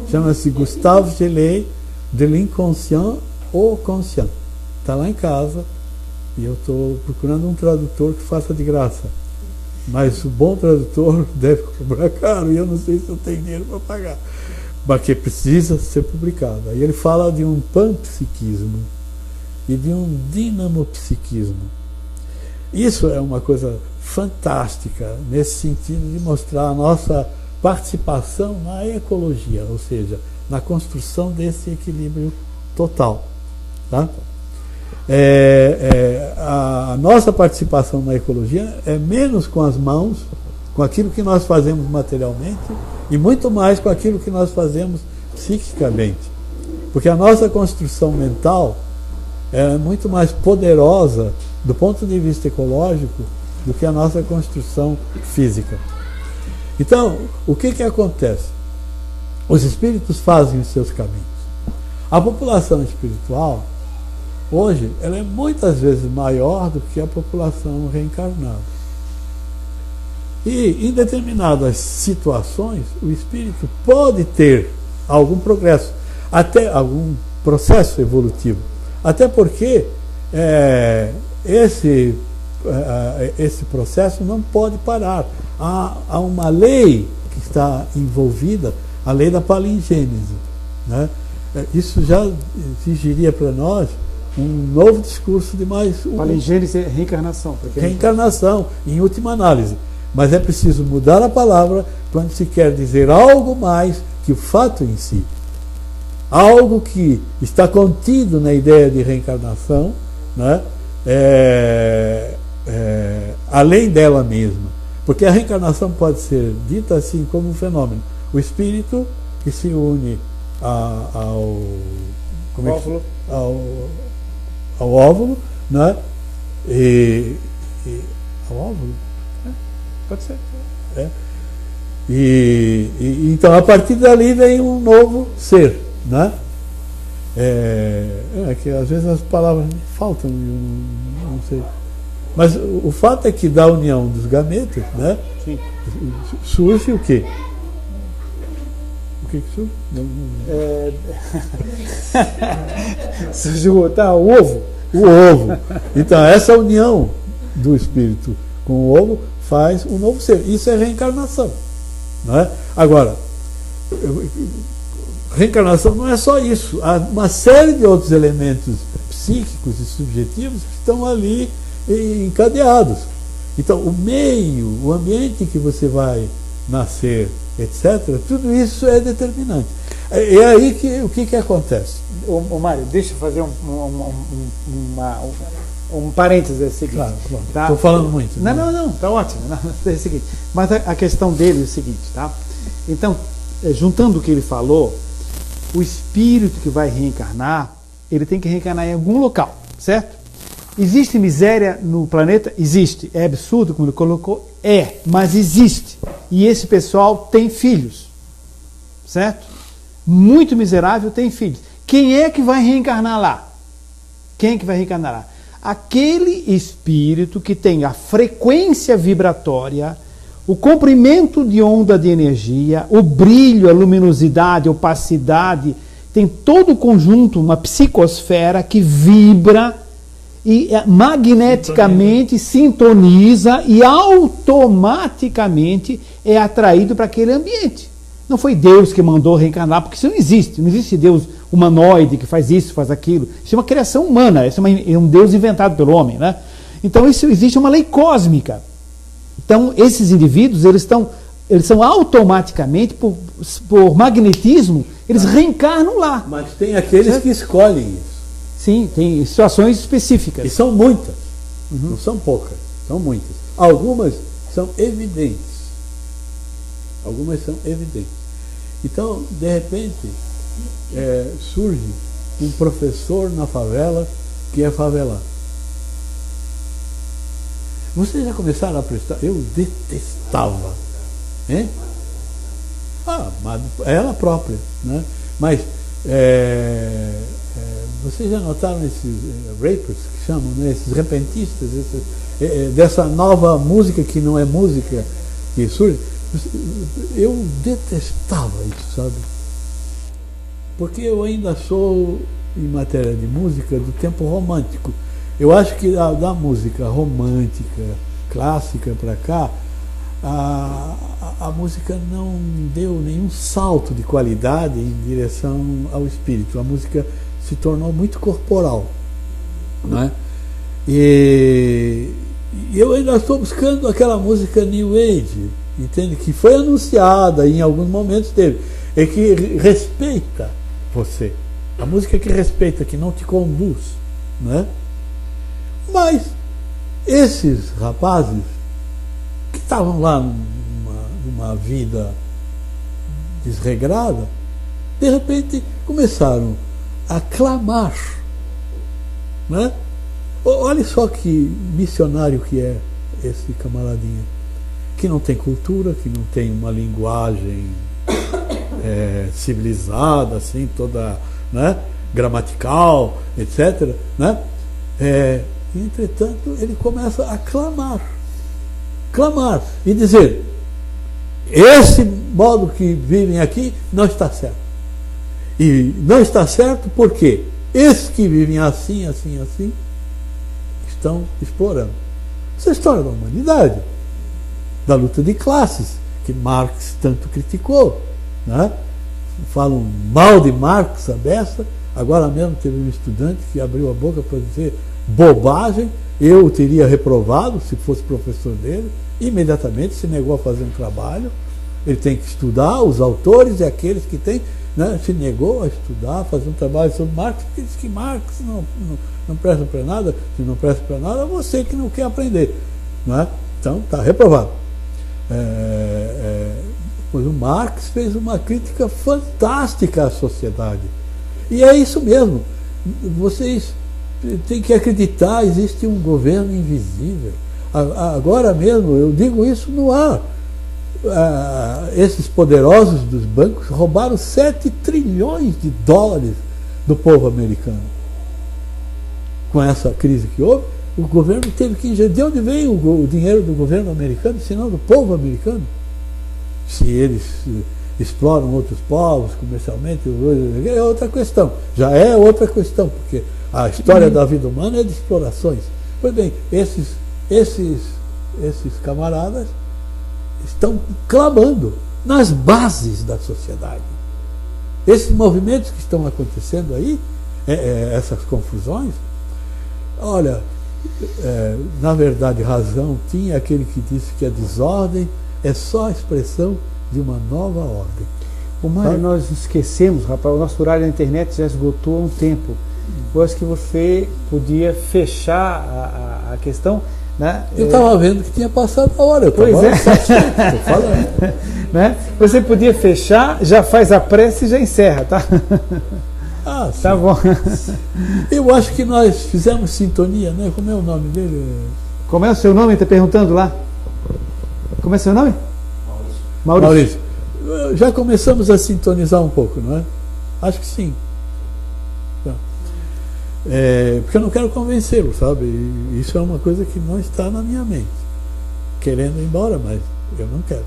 Chama-se Gustave Gelée, de l'inconscient au conscient. Está lá em casa e eu estou procurando um tradutor que faça de graça. Mas o bom tradutor deve cobrar caro e eu não sei se eu tenho dinheiro para pagar. Mas que precisa ser publicado. Aí ele fala de um panpsiquismo e de um dinamopsiquismo. Isso é uma coisa fantástica nesse sentido de mostrar a nossa participação na ecologia, ou seja, na construção desse equilíbrio total. Tá? A nossa participação na ecologia é menos com as mãos, com aquilo que nós fazemos materialmente, e muito mais com aquilo que nós fazemos psiquicamente. Porque a nossa construção mental é muito mais poderosa do ponto de vista ecológico do que a nossa construção física. Então, o que acontece? Os espíritos fazem os seus caminhos. A população espiritual, hoje, ela é muitas vezes maior do que a população reencarnada. E, em determinadas situações, o espírito pode ter algum progresso, até algum processo evolutivo. Até porque esse processo não pode parar. Há uma lei que está envolvida, a lei da palingênese, né? Isso já exigiria para nós um novo discurso de mais... Palingênese é reencarnação. Reencarnação, em última análise. Mas é preciso mudar a palavra quando se quer dizer algo mais que o fato em si. Algo que está contido na ideia de reencarnação, né? Além dela mesma. Porque a reencarnação pode ser dita assim como um fenômeno. O espírito que se une ao óvulo, né? Ao óvulo? Pode ser. Então, a partir dali vem um novo ser, né? Que às vezes as palavras me faltam, eu não sei. Mas o fato é que da união dos gametas, né? Sim. Surge o quê? O que surge? Surgiu o ovo. O ovo. Então, essa união do espírito com o ovo faz um novo ser. Isso é reencarnação. Não é? Agora, reencarnação não é só isso. Há uma série de outros elementos psíquicos e subjetivos que estão ali encadeados. Então, o meio, o ambiente que você vai nascer, etc., tudo isso é determinante. É aí que o que acontece? Ô Mário, deixa eu fazer um parênteses é o seguinte. Claro. Tá? Estou falando muito. Não, tá ótimo. Não, é o seguinte. Mas a questão dele é o seguinte, tá? Então, juntando o que ele falou, o espírito que vai reencarnar, ele tem que reencarnar em algum local, certo? Existe miséria no planeta? Existe. É absurdo, como ele colocou? Mas existe. E esse pessoal tem filhos, certo? Muito miserável, tem filhos. Quem é que vai reencarnar lá? Quem é que vai reencarnar lá? Aquele espírito que tem a frequência vibratória, o comprimento de onda de energia, o brilho, a luminosidade, a opacidade, tem todo o conjunto, uma psicosfera que vibra e magneticamente sintoniza e automaticamente é atraído para aquele ambiente. Não foi Deus que mandou reencarnar, porque isso não existe. Não existe Deus humanoide que faz isso, faz aquilo. Isso é uma criação humana, é um Deus inventado pelo homem, né? Então isso existe uma lei cósmica. Então esses indivíduos, eles são automaticamente, por magnetismo, eles reencarnam lá. Mas tem aqueles que escolhem isso. Sim, tem situações específicas. E são muitas, não são poucas, são muitas. Algumas são evidentes. Então, de repente, surge um professor na favela que é favelado. Vocês já começaram a prestar? Eu detestava. Hein? Mas ela própria. Né? Mas vocês já notaram esses rappers que chamam, né? Esses repentistas, dessa nova música que não é música que surge? Eu detestava isso, sabe? Porque eu ainda sou, em matéria de música, do tempo romântico. Eu acho que da música romântica, clássica para cá, a música não deu nenhum salto de qualidade em direção ao espírito. A música se tornou muito corporal, né? E eu ainda estou buscando aquela música New Age, entende? Que foi anunciada e em alguns momentos teve, e que respeita você. A música que respeita, que não te conduz, né? Mas esses rapazes que estavam lá numa vida desregrada, de repente começaram a clamar, né? Olha só que missionário que é esse camaradinha, que não tem cultura, que não tem uma linguagem civilizada, assim, toda, né, gramatical, etc., né? Entretanto, ele começa a clamar e dizer: esse modo que vivem aqui não está certo. E não está certo porque esses que vivem assim, assim, assim, estão explorando. Essa é a história da humanidade, da luta de classes, que Marx tanto criticou, né? Falam mal de Marx, a beça. Agora mesmo teve um estudante que abriu a boca para dizer bobagem. Eu o teria reprovado se fosse professor dele. Imediatamente se negou a fazer um trabalho. Ele tem que estudar os autores e aqueles que têm, né? Se negou a estudar, fazer um trabalho sobre Marx, porque diz que Marx não presta para nada. Se não presta para nada, é você que não quer aprender, né? Então está reprovado. Pois o Marx fez uma crítica fantástica à sociedade. E é isso mesmo. Vocês têm que acreditar, existe um governo invisível. Agora mesmo, eu digo isso no ar. esses poderosos dos bancos roubaram 7 trilhões de dólares do povo americano. Com essa crise que houve, o governo teve que injetar. De onde veio o dinheiro do governo americano, se não do povo americano? Se eles exploram outros povos comercialmente, é outra questão. Já é outra questão, porque a história da vida humana é de explorações. Pois bem, esses camaradas estão clamando nas bases da sociedade. Esses movimentos que estão acontecendo aí, essas confusões, olha, na verdade, razão tinha aquele que disse que a desordem é só a expressão de uma nova ordem. O Mário, nós esquecemos, rapaz, o nosso horário na internet já esgotou há um tempo. Eu acho que você podia fechar a questão, né? Eu estava vendo que tinha passado a hora. Pois é. Estou falando. Né? Você podia fechar, já faz a prece e já encerra, tá? Ah, sim. Tá bom. Eu acho que nós fizemos sintonia, né? Como é o nome dele? Como é o seu nome? Está perguntando lá. Como é seu nome? Maurício. Já começamos a sintonizar um pouco, não é? Acho que sim. Porque eu não quero convencê-lo, sabe? E isso é uma coisa que não está na minha mente. Querendo ir embora, mas eu não quero.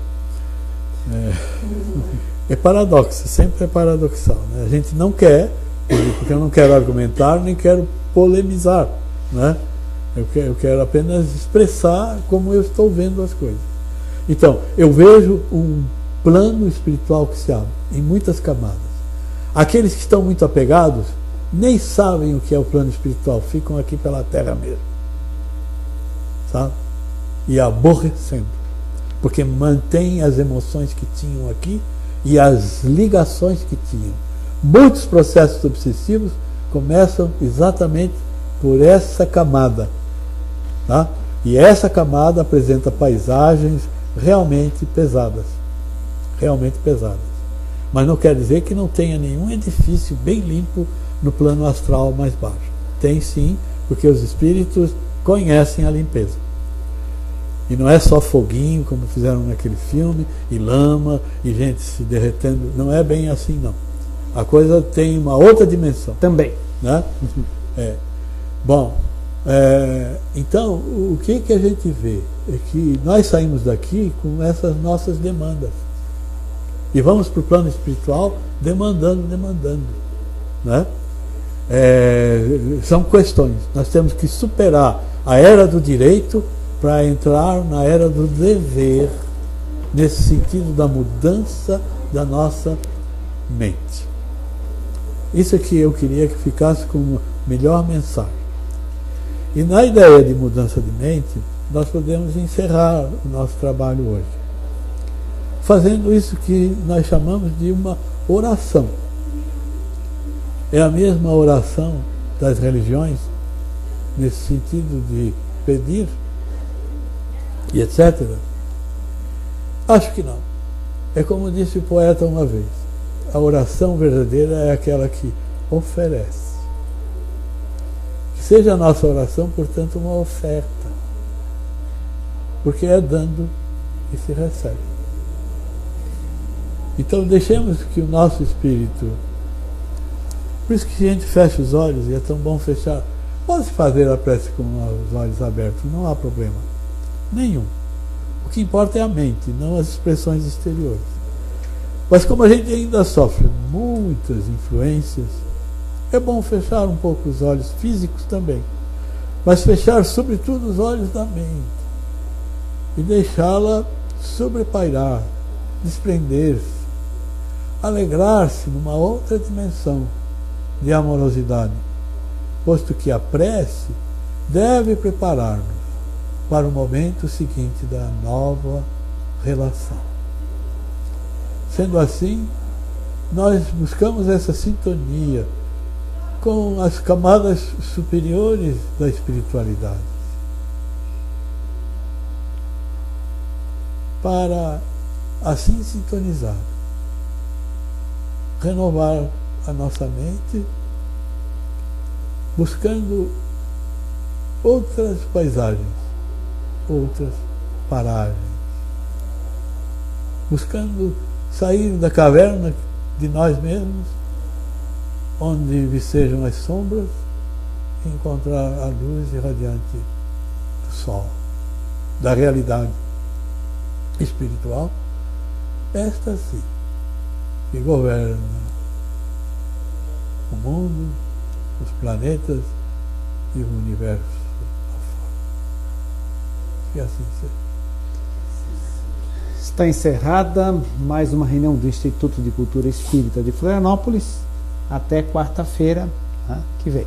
É paradoxo, sempre é paradoxal, né? A gente não quer, porque eu não quero argumentar, nem quero polemizar, né? Eu quero apenas expressar como eu estou vendo as coisas. Então, eu vejo um plano espiritual que se abre em muitas camadas. Aqueles que estão muito apegados nem sabem o que é o plano espiritual, ficam aqui pela terra mesmo, sabe? E aborrecendo, porque mantêm as emoções que tinham aqui e as ligações que tinham. Muitos processos obsessivos começam exatamente por essa camada, tá? E essa camada apresenta paisagens realmente pesadas, mas não quer dizer que não tenha nenhum edifício bem limpo no plano astral mais baixo. Tem sim, porque os espíritos conhecem a limpeza. E não é só foguinho, como fizeram naquele filme, e lama, e gente se derretendo. Não é bem assim, não. A coisa tem uma outra dimensão. Também. Né? Bom, então, o que a gente vê? É que nós saímos daqui com essas nossas demandas. E vamos para o plano espiritual demandando. Né? São questões. Nós temos que superar a era do direito para entrar na era do dever, nesse sentido da mudança da nossa mente. Isso é que eu queria que ficasse como melhor mensagem. E na ideia de mudança de mente, nós podemos encerrar o nosso trabalho hoje, fazendo isso que nós chamamos de uma oração. É a mesma oração das religiões, nesse sentido de pedir e etc. Acho que não. É como disse o poeta uma vez: a oração verdadeira é aquela que oferece. Que seja a nossa oração, portanto, uma oferta, porque é dando e se recebe. Então deixemos que o nosso espírito, por isso que a gente fecha os olhos, e é tão bom fechar. Pode fazer a prece com os olhos abertos, não há problema nenhum. O que importa é a mente, não as expressões exteriores. Mas como a gente ainda sofre muitas influências, é bom fechar um pouco os olhos físicos também, mas fechar sobretudo os olhos da mente e deixá-la sobrepairar, desprender-se, alegrar-se numa outra dimensão de amorosidade, posto que a prece deve preparar-nos para o momento seguinte da nova relação. Sendo assim, nós buscamos essa sintonia com as camadas superiores da espiritualidade, para assim sintonizar, renovar a nossa mente, buscando outras paisagens, outras paragens, buscando sair da caverna de nós mesmos, onde vicejam as sombras, e encontrar a luz irradiante do sol, da realidade espiritual, esta sim, que governa o mundo, os planetas e o universo afora. Que assim seja. Está encerrada mais uma reunião do Instituto de Cultura Espírita de Florianópolis. Até quarta-feira que vem.